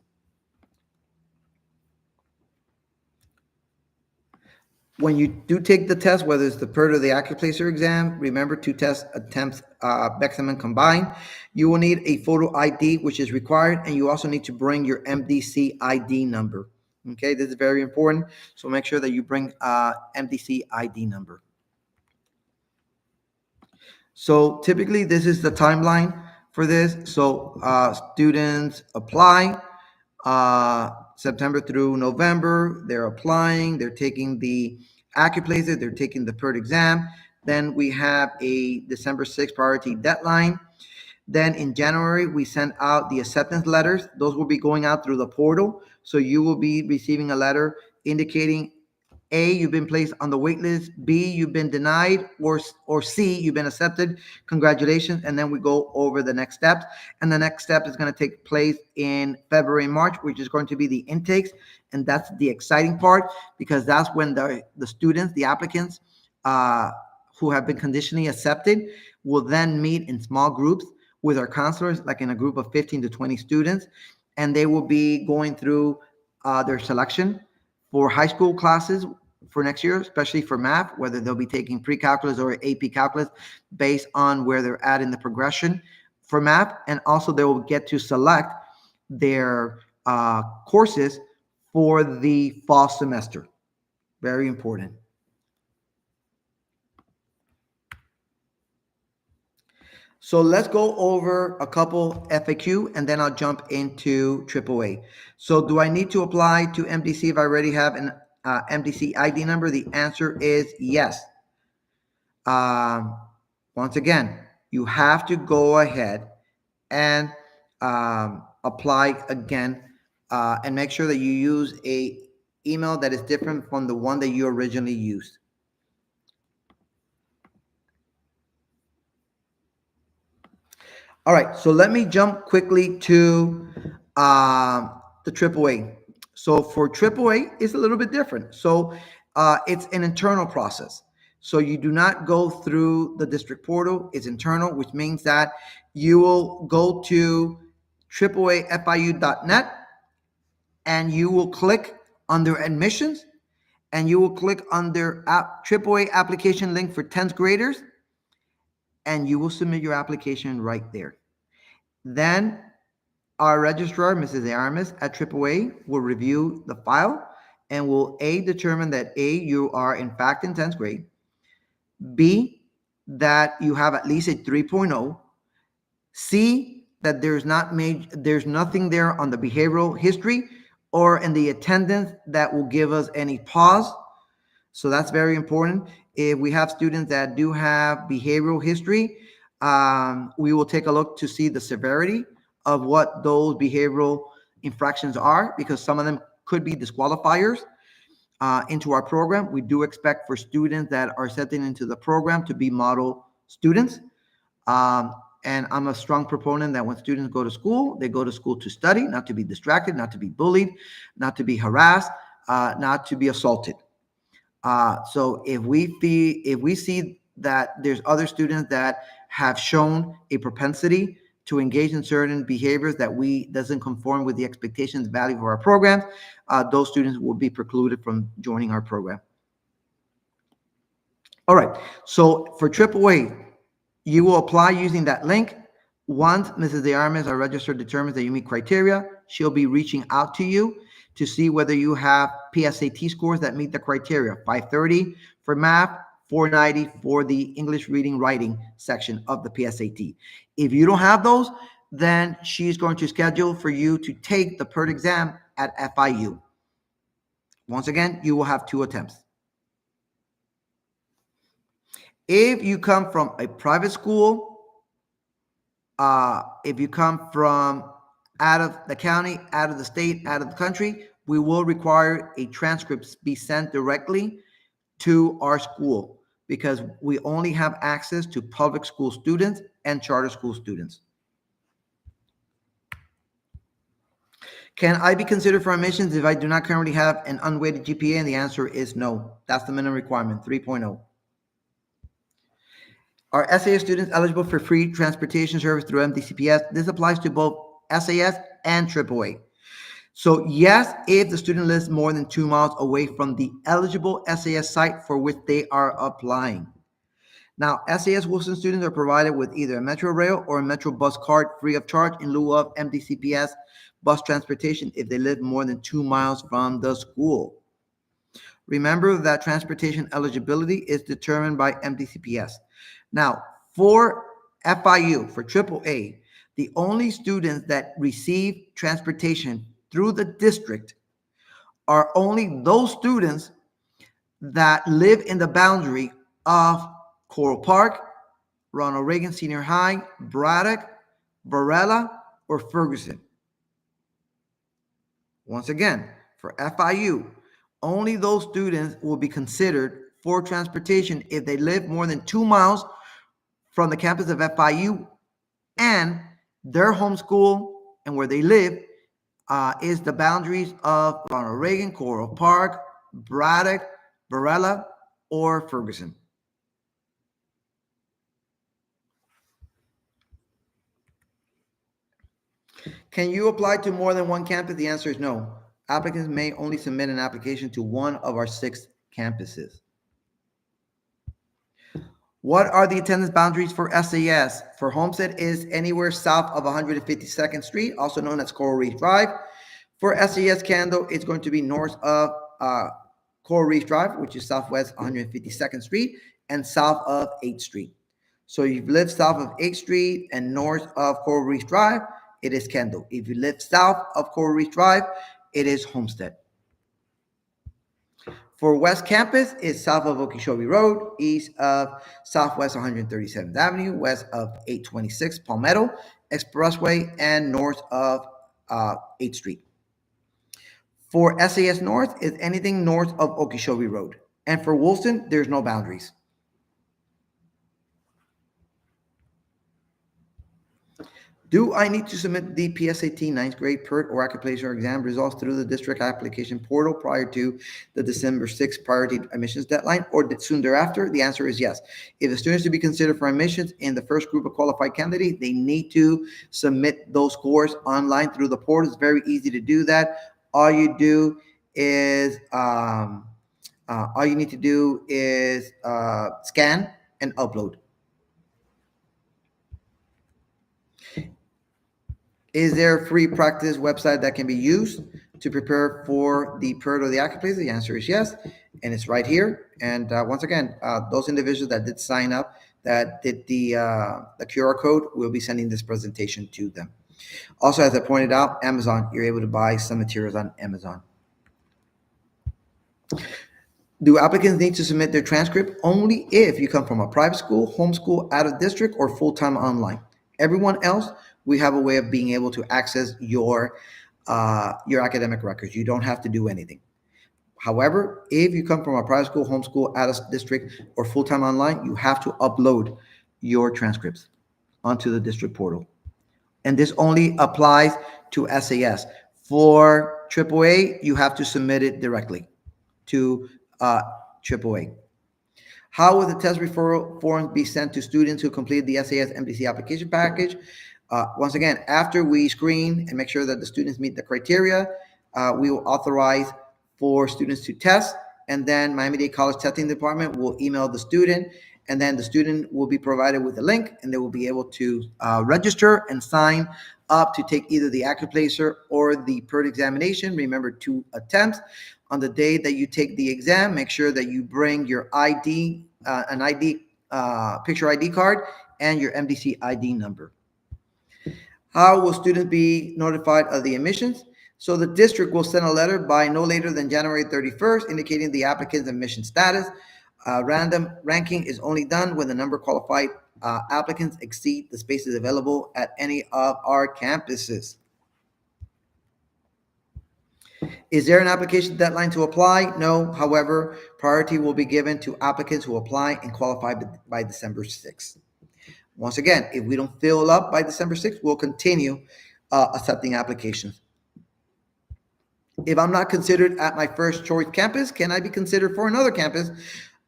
When you do take the test, whether it's the PERT or the Accuplacer exam, remember 2 test attempts, maximum combined. You will need a photo ID, which is required, and you also need to bring your MDC ID number. Okay, this is very important. So make sure that you bring MDC ID number. So typically, this is the timeline for this. So students apply September through November. They're applying. They're taking the Accuplacer. They're taking the PERT exam. Then we have a December 6th priority deadline. Then in January, we send out the acceptance letters. Those will be going out through the portal. So you will be receiving a letter indicating A, you've been placed on the wait list. B, you've been denied. Or C, you've been accepted. Congratulations. And then we go over the next steps. And the next step is going to take place in February and March, which is going to be the intakes. And that's the exciting part, because that's when the students, the applicants who have been conditionally accepted, will then meet in small groups with our counselors, like in a group of 15 to 20 students. And they will be going through their selection for high school classes for next year, especially for math, whether they'll be taking pre-calculus or AP calculus based on where they're at in the progression for math. And also they will get to select their courses for the fall semester. Very important. So let's go over a couple FAQ, and then I'll jump into AAA. So do I need to apply to MDC if I already have an MDC ID number? The answer is yes. Once again, you have to go ahead and apply again, and make sure that you use a email that is different from the one that you originally used. All right, so let me jump quickly to the AAA. So for AAA, it's a little bit different. So it's an internal process. So you do not go through the district portal. It's internal, which means that you will go to AAAFIU.net, and you will click under admissions, and you will click under AAA application link for 10th graders, and you will submit your application right there. Then our registrar, Mrs. Aramis at AAA, will review the file and will A, determine that A, you are in fact in 10th grade, B, that you have at least a 3.0, C, that there's nothing there on the behavioral history or in the attendance that will give us any pause. So that's very important. If we have students that do have behavioral history, we will take a look to see the severity of what those behavioral infractions are, because some of them could be disqualifiers into our program. We do expect for students that are accepted into the program to be model students. And I'm a strong proponent that when students go to school, they go to school to study, not to be distracted, not to be bullied, not to be harassed, not to be assaulted. So if we see that there's other students that have shown a propensity to engage in certain behaviors that doesn't conform with the expectations value of our programs, those students will be precluded from joining our program. All right. So for AAA, you will apply using that link. Once Mrs. De Armas, our registrar, determines that you meet criteria, she'll be reaching out to you to see whether you have PSAT scores that meet the criteria. 530 for math, 490 for the English reading writing section of the PSAT. If you don't have those, then she's going to schedule for you to take the PERT exam at FIU. Once again, you will have 2 attempts. If you come from a private school, if you come from out of the county, out of the state, out of the country, we will require a transcript be sent directly to our school, because we only have access to public school students and charter school students. Can I be considered for admissions if I do not currently have an unweighted GPA? And the answer is no. That's the minimum requirement, 3.0. Are SAS students eligible for free transportation service through MDCPS? This applies to both SAS and AAA. So yes, if the student lives more than 2 miles away from the eligible SAS site for which they are applying. Now, SAS Wilson students are provided with either a Metro Rail or a Metro Bus card free of charge in lieu of MDCPS bus transportation if they live more than 2 miles from the school. Remember that transportation eligibility is determined by MDCPS. Now, for FIU, for AAA, the only students that receive transportation through the district are only those students that live in the boundary of Coral Park, Ronald Reagan Senior High, Braddock, Varela, or Ferguson. Once again, for FIU, only those students will be considered for transportation if they live more than 2 miles from the campus of FIU and their home school and where they live is the boundaries of Ronald Reagan, Coral Park, Braddock, Varela, or Ferguson. Can you apply to more than one campus? The answer is no. Applicants may only submit an application to one of our 6 campuses. What are the attendance boundaries for SAS? For Homestead is anywhere south of 152nd Street, also known as Coral Reef Drive. For SAS Candle, it's going to be north of Coral Reef Drive, which is southwest 152nd Street, and south of 8th Street. So if you live south of 8th Street and north of Coral Reef Drive, it is Kendall. If you live south of Coral Reef Drive, it is Homestead. For West Campus, it's south of Okeechobee Road, east of Southwest 137th Avenue, west of 826 Palmetto Expressway, and north of 8th Street. For SAS North, it's anything north of Okeechobee Road. And for Woolston, there's no boundaries. Do I need to submit the PSAT 9th grade PERT or occupational exam results through the district application portal prior to the December 6th priority admissions deadline or soon thereafter? The answer is yes. If the students to be considered for admissions in the first group of qualified candidates, they need to submit those scores online through the portal. It's very easy to do that. All you do is all you need to do is scan and upload. Is there a free practice website that can be used to prepare for the PERT or the acapella? The answer is yes, and it's right here. And once again, those individuals that did sign up, that did the QR code, will be sending this presentation to them. Also, as I pointed out, Amazon, you're able to buy some materials on Amazon. Do applicants need to submit their transcript? Only if you come from a private school, homeschool, out of district, or full-time online. Everyone else, we have a way of being able to access your academic records. You don't have to do anything. However, if you come from a private school, homeschool, out of district, or full-time online, you have to upload your transcripts onto the district portal. And this only applies to SAS. For AAA, you have to submit it directly to AAA. How will the test referral forms be sent to students who completed the SAS MDC application package? Once again, after we screen and make sure that the students meet the criteria, we will authorize for students to test, and then Miami-Dade College Testing Department will email the student, and then the student will be provided with a link, and they will be able to register and sign up to take either the Accuplacer or the PERT examination. Remember, 2 attempts. On the day that you take the exam, make sure that you bring your ID, an ID, picture ID card, and your MDC ID number. How will students be notified of the admissions? So the district will send a letter by no later than January 31st indicating the applicant's admission status. Random ranking is only done when the number of qualified applicants exceed the spaces available at any of our campuses. Is there an application deadline to apply? No. However, priority will be given to applicants who apply and qualify by December 6th. Once again, if we don't fill up by December 6th, we'll continue accepting applications. If I'm not considered at my first choice campus, can I be considered for another campus?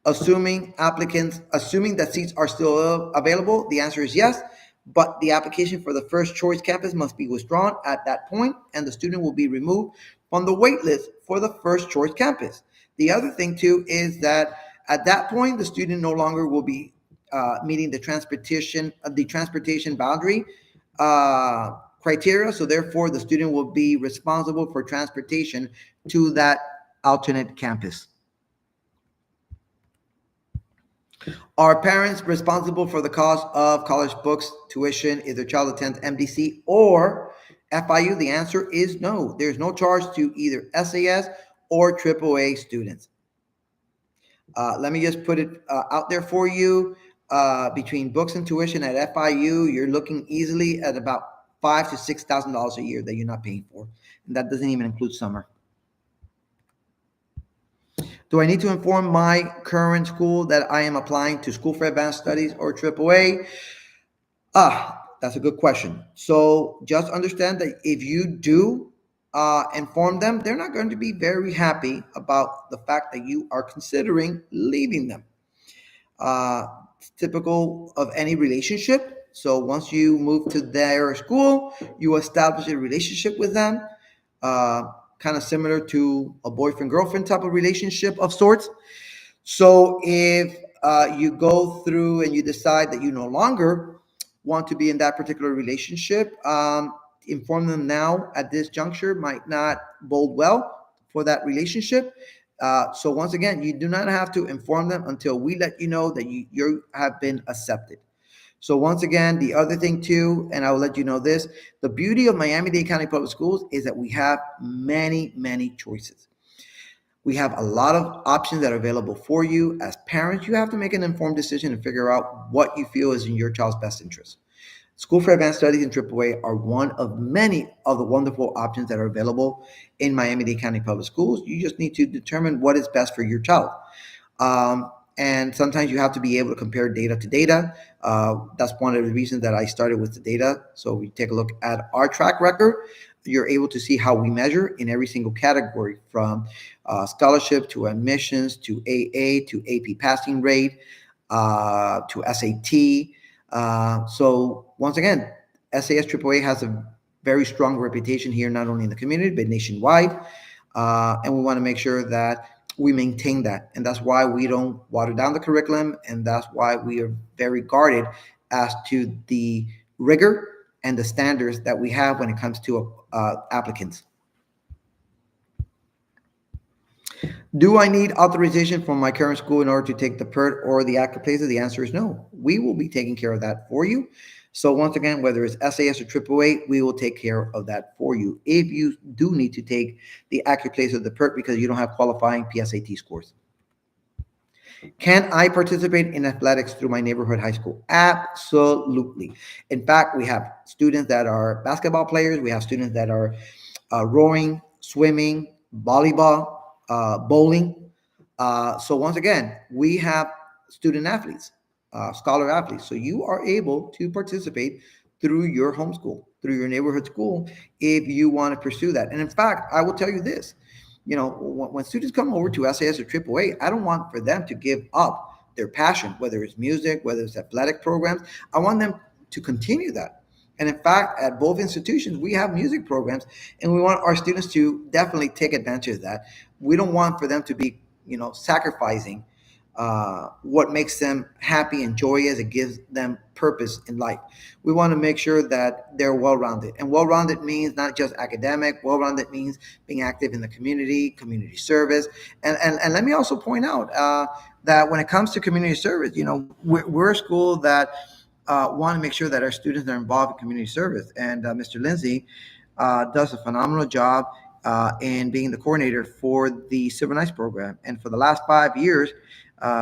Assuming that seats are still available, the answer is yes. But the application for the first choice campus must be withdrawn at that point, and the student will be removed from the wait list for the first choice campus. The other thing too is that at that point, the student no longer will be meeting the transportation boundary criteria. So therefore, the student will be responsible for transportation to that alternate campus. Are parents responsible for the cost of college books, tuition, if their child attends MDC or FIU? The answer is no. There's no charge to either SAS or AAA students. Let me just put it out there for you. Between books and tuition at FIU, you're looking easily at about $5,000 to $6,000 a year that you're not paying for, and that doesn't even include summer. Do I need to inform my current school that I am applying to School for Advanced Studies or AAA? That's a good question. So just understand that if you do inform them, they're not going to be very happy about the fact that you are considering leaving them. It's typical of any relationship. So once you move to their school, you establish a relationship with them, uh, kind of similar to a boyfriend girlfriend type of relationship of sorts. So if you go through and you decide that you no longer want to be in that particular relationship, inform them now at this juncture might not bode well for that relationship. So once again, you do not have to inform them until we let you know that you have been accepted. So once again, the other thing too, and I will let you know this, the beauty of Miami-Dade County Public Schools is that we have many, many choices. We have a lot of options that are available for you. As parents, you have to make an informed decision and figure out what you feel is in your child's best interest. School for Advanced Studies and AAA are one of many of the wonderful options that are available in Miami-Dade County Public Schools. You just need to determine what is best for your child. And sometimes you have to be able to compare data to data. That's one of the reasons that I started with the data. So we take a look at our track record. You're able to see how we measure in every single category, from scholarship to admissions to AA to AP passing rate to SAT. So once again, SAS AAA has a very strong reputation here, not only in the community but nationwide. And we want to make sure that we maintain that, and that's why we don't water down the curriculum, and that's why we are very guarded as to the rigor and the standards that we have when it comes to applicants. Do I need authorization from my current school in order to take the PERT or the active places? The answer is no. We will be taking care of that for you. So once again, whether it's SAS or AAA, we will take care of that for you if you do need to take the active place of the PERT because you don't have qualifying PSAT scores. Can I participate in athletics through my neighborhood high school? Absolutely. In fact, we have students that are basketball players. We have students that are rowing, swimming, volleyball, bowling. So once again, we have student athletes, scholar athletes. So you are able to participate through your homeschool, through your neighborhood school, if you want to pursue that. And in fact, I will tell you this, when students come over to SAS or AAA, I don't want for them to give up their passion, whether it's music, whether it's athletic programs. I want them to continue that. And in fact, at both institutions, we have music programs, and we want our students to definitely take advantage of that. We don't want for them to be, sacrificing what makes them happy and joyous. It gives them purpose in life. We want to make sure that they're well-rounded, and well-rounded means not just academic. Well-rounded means being active in the community, community service, and let me also point out that when it comes to community service, we're a school that want to make sure that our students are involved in community service, and Mr. Lindsay does a phenomenal job in being the coordinator for the Civil Rights program. And for the last 5 years,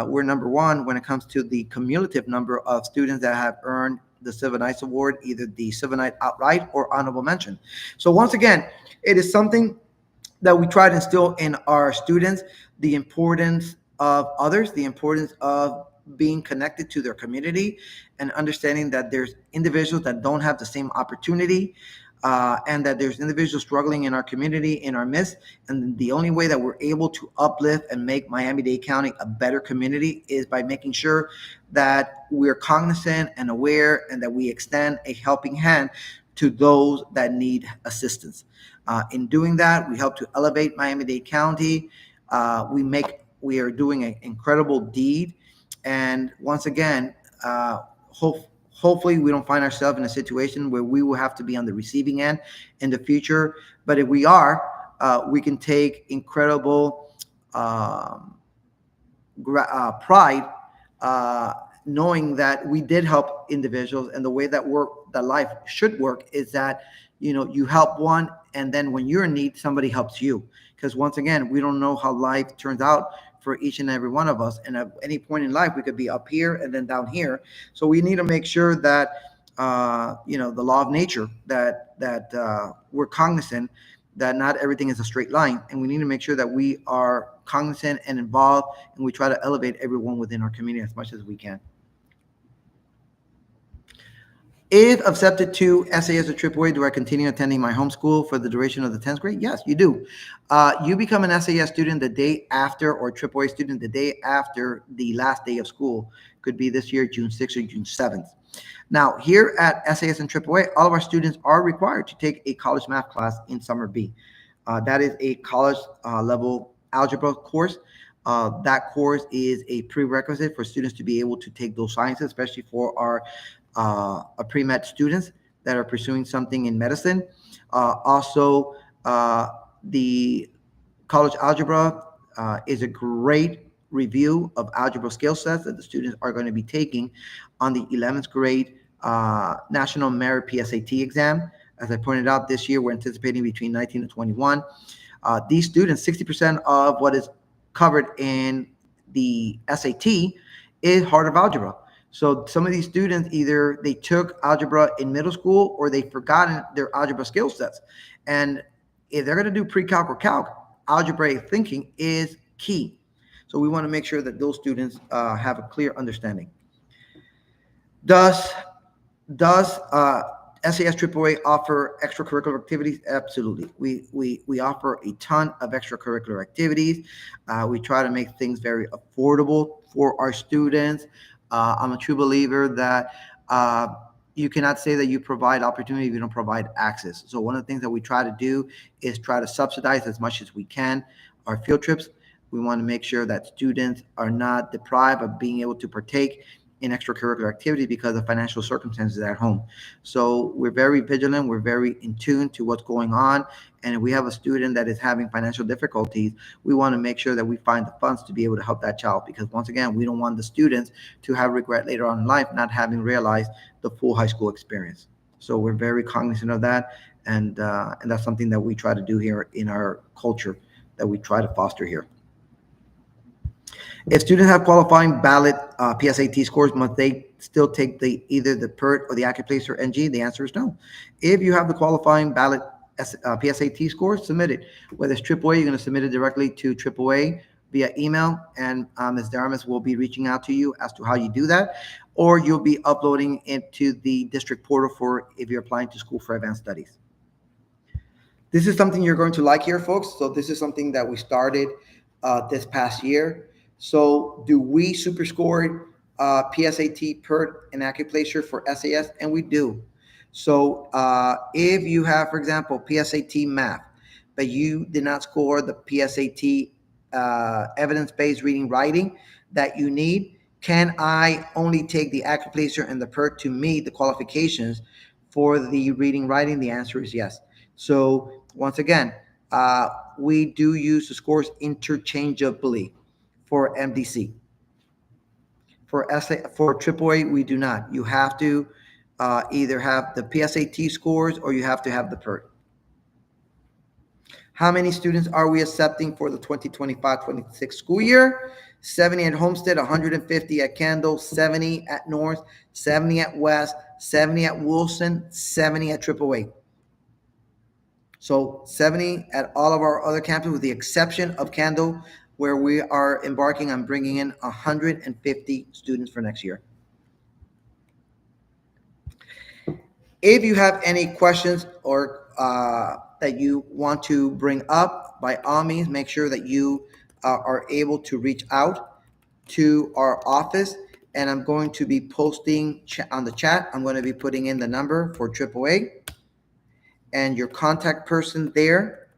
we're number one when it comes to the cumulative number of students that have earned the Civil Rights Award, either the Civil Rights outright or honorable mention. So once again, it is something that we try to instill in our students, the importance of others, the importance of being connected to their community, and understanding that there's individuals that don't have the same opportunity. and that there's individuals struggling in our community, in our midst. And the only way that we're able to uplift and make Miami-Dade County a better community is by making sure that we're cognizant and aware and that we extend a helping hand to those that need assistance. In doing that, we help to elevate Miami-Dade County. We are doing an incredible deed. And once again, hopefully we don't find ourselves in a situation where we will have to be on the receiving end in the future. But if we are, we can take incredible um, pride, uh, knowing that we did help individuals. And the way that life should work is that you help one, and then when you're in need, somebody helps you. Because once again, we don't know how life turns out for each and every one of us, and at any point in life we could be up here and then down here. So we need to make sure that the law of nature, that we're cognizant that not everything is a straight line, and we need to make sure that we are cognizant and involved, and we try to elevate everyone within our community as much as we can. If accepted to SAS or AAA, do I continue attending my homeschool for the duration of the 10th grade? Yes, you do. You become an SAS student the day after, or AAA student the day after the last day of school. Could be this year, June 6th or June 7th. Now, here at SAS and AAA, all of our students are required to take a college math class in Summer B. That is a college level algebra course. That course is a prerequisite for students to be able to take those sciences, especially for our pre-med students that are pursuing something in medicine. Also, the college algebra is a great review of algebra skill sets that the students are going to be taking on the 11th grade National Merit PSAT exam. As I pointed out, this year we're anticipating between 19 and 21. These students, 60% of what is covered in the SAT is heart of algebra. So some of these students, either they took algebra in middle school or they've forgotten their algebra skill sets. And if they're going to do pre-calc or calc, algebraic thinking is key. So we want to make sure that those students have a clear understanding. Does SAS AAA offer extracurricular activities? Absolutely. We offer a ton of extracurricular activities. We try to make things very affordable for our students. I'm a true believer that you cannot say that you provide opportunity if you don't provide access. So one of the things that we try to do is try to subsidize as much as we can our field trips. We want to make sure that students are not deprived of being able to partake in extracurricular activity because of financial circumstances at home. So we're very vigilant. We're very in tune to what's going on. And if we have a student that is having financial difficulties, we want to make sure that we find the funds to be able to help that child. Because once again, we don't want the students to have regret later on in life, not having realized the full high school experience. So we're very cognizant of that. And that's something that we try to do here in our culture, that we try to foster here. If students have qualifying ballot PSAT scores, must they still take either the PERT or the Accuplacer NG? The answer is no. If you have the qualifying ballot PSAT scores, submit it. Whether it's AAA, you're going to submit it directly to AAA via email, and Ms. Daramis will be reaching out to you as to how you do that, or you'll be uploading it to the district portal for if you're applying to school for advanced studies. This is something you're going to like here, folks. So this is something that we started this past year. So do we super score PSAT, PERT, and Accuplacer for SAS? And we do. So if you have, for example, PSAT math, but you did not score the PSAT evidence-based reading writing that you need, can I only take the Accuplacer and the PERT to meet the qualifications for the reading writing? The answer is yes. So once again, we do use the scores interchangeably for MDC. For AAA, we do not. You have to either have the PSAT scores or you have to have the PERT. How many students are we accepting for the 2025-26 school year? 70 at Homestead, 150 at Kendall, 70 at North, 70 at West, 70 at Wilson, 70 at AAA. So 70 at all of our other campuses, with the exception of Kendall, where we are embarking on bringing in 150 students for next year. If you have any questions or that you want to bring up, by all means, make sure that you are able to reach out to our office. And I'm going to be posting on the chat. I'm going to be putting in the number for AAA, and your contact person there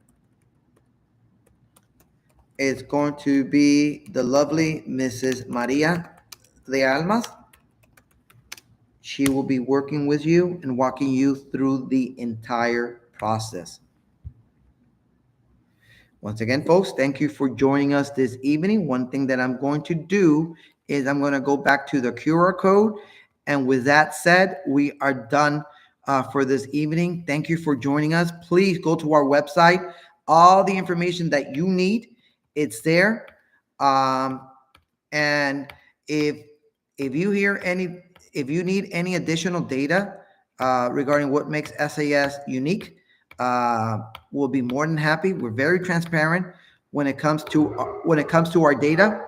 is going to be the lovely Mrs. Maria de Almas. She will be working with you and walking you through the entire process. Once again, folks, thank you for joining us this evening. One thing that I'm going to do is I'm going to go back to the QR code. And with that said, we are done for this evening. Thank you for joining us. Please go to our website. All the information that you need, it's there. Um, and if if you hear any, if you need any additional data regarding what makes SAS unique, uh, we'll be more than happy. We're very transparent when it comes to our data.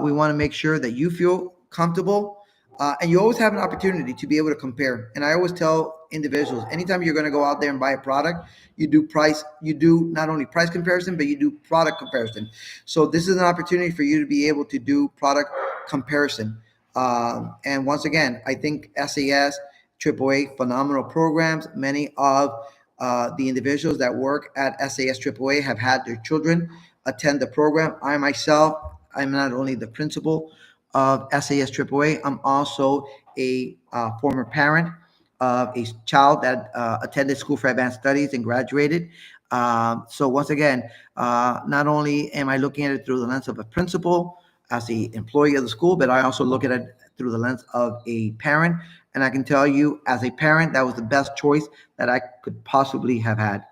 We want to make sure that you feel comfortable, and you always have an opportunity to be able to compare. And I always tell individuals, anytime you're going to go out there and buy a product, you do not only price comparison, but you do product comparison. So this is an opportunity for you to be able to do product comparison. And once again, I think SAS, AAA, phenomenal programs. Many of the individuals that work at SAS AAA have had their children attend the program. I myself, I'm not only the principal of SAS AAA, I'm also a former parent of a child that attended School for Advanced Studies and graduated. So once again, not only am I looking at it through the lens of a principal, as the employee of the school, but I also look at it through the lens of a parent. And I can tell you, as a parent, that was the best choice that I could possibly have had.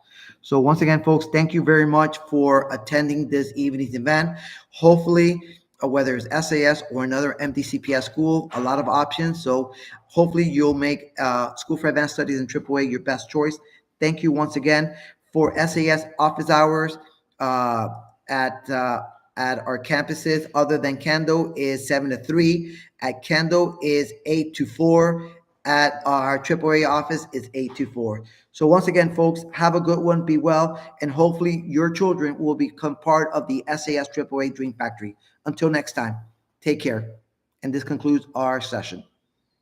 So once again, folks, thank you very much for attending this evening's event. Hopefully, whether it's SAS or another MDCPS school, a lot of options. So hopefully you'll make School for Advanced Studies in AAA your best choice. Thank you once again. For SAS office hours uh, at at our campuses other than Kendo is 7 to 3. At Kendo is 8 to 4. At our AAA office is 8 to 4. So once again, folks, have a good one, be well, and hopefully your children will become part of the SAS AAA Dream Factory. Until next time, take care. And this concludes our session.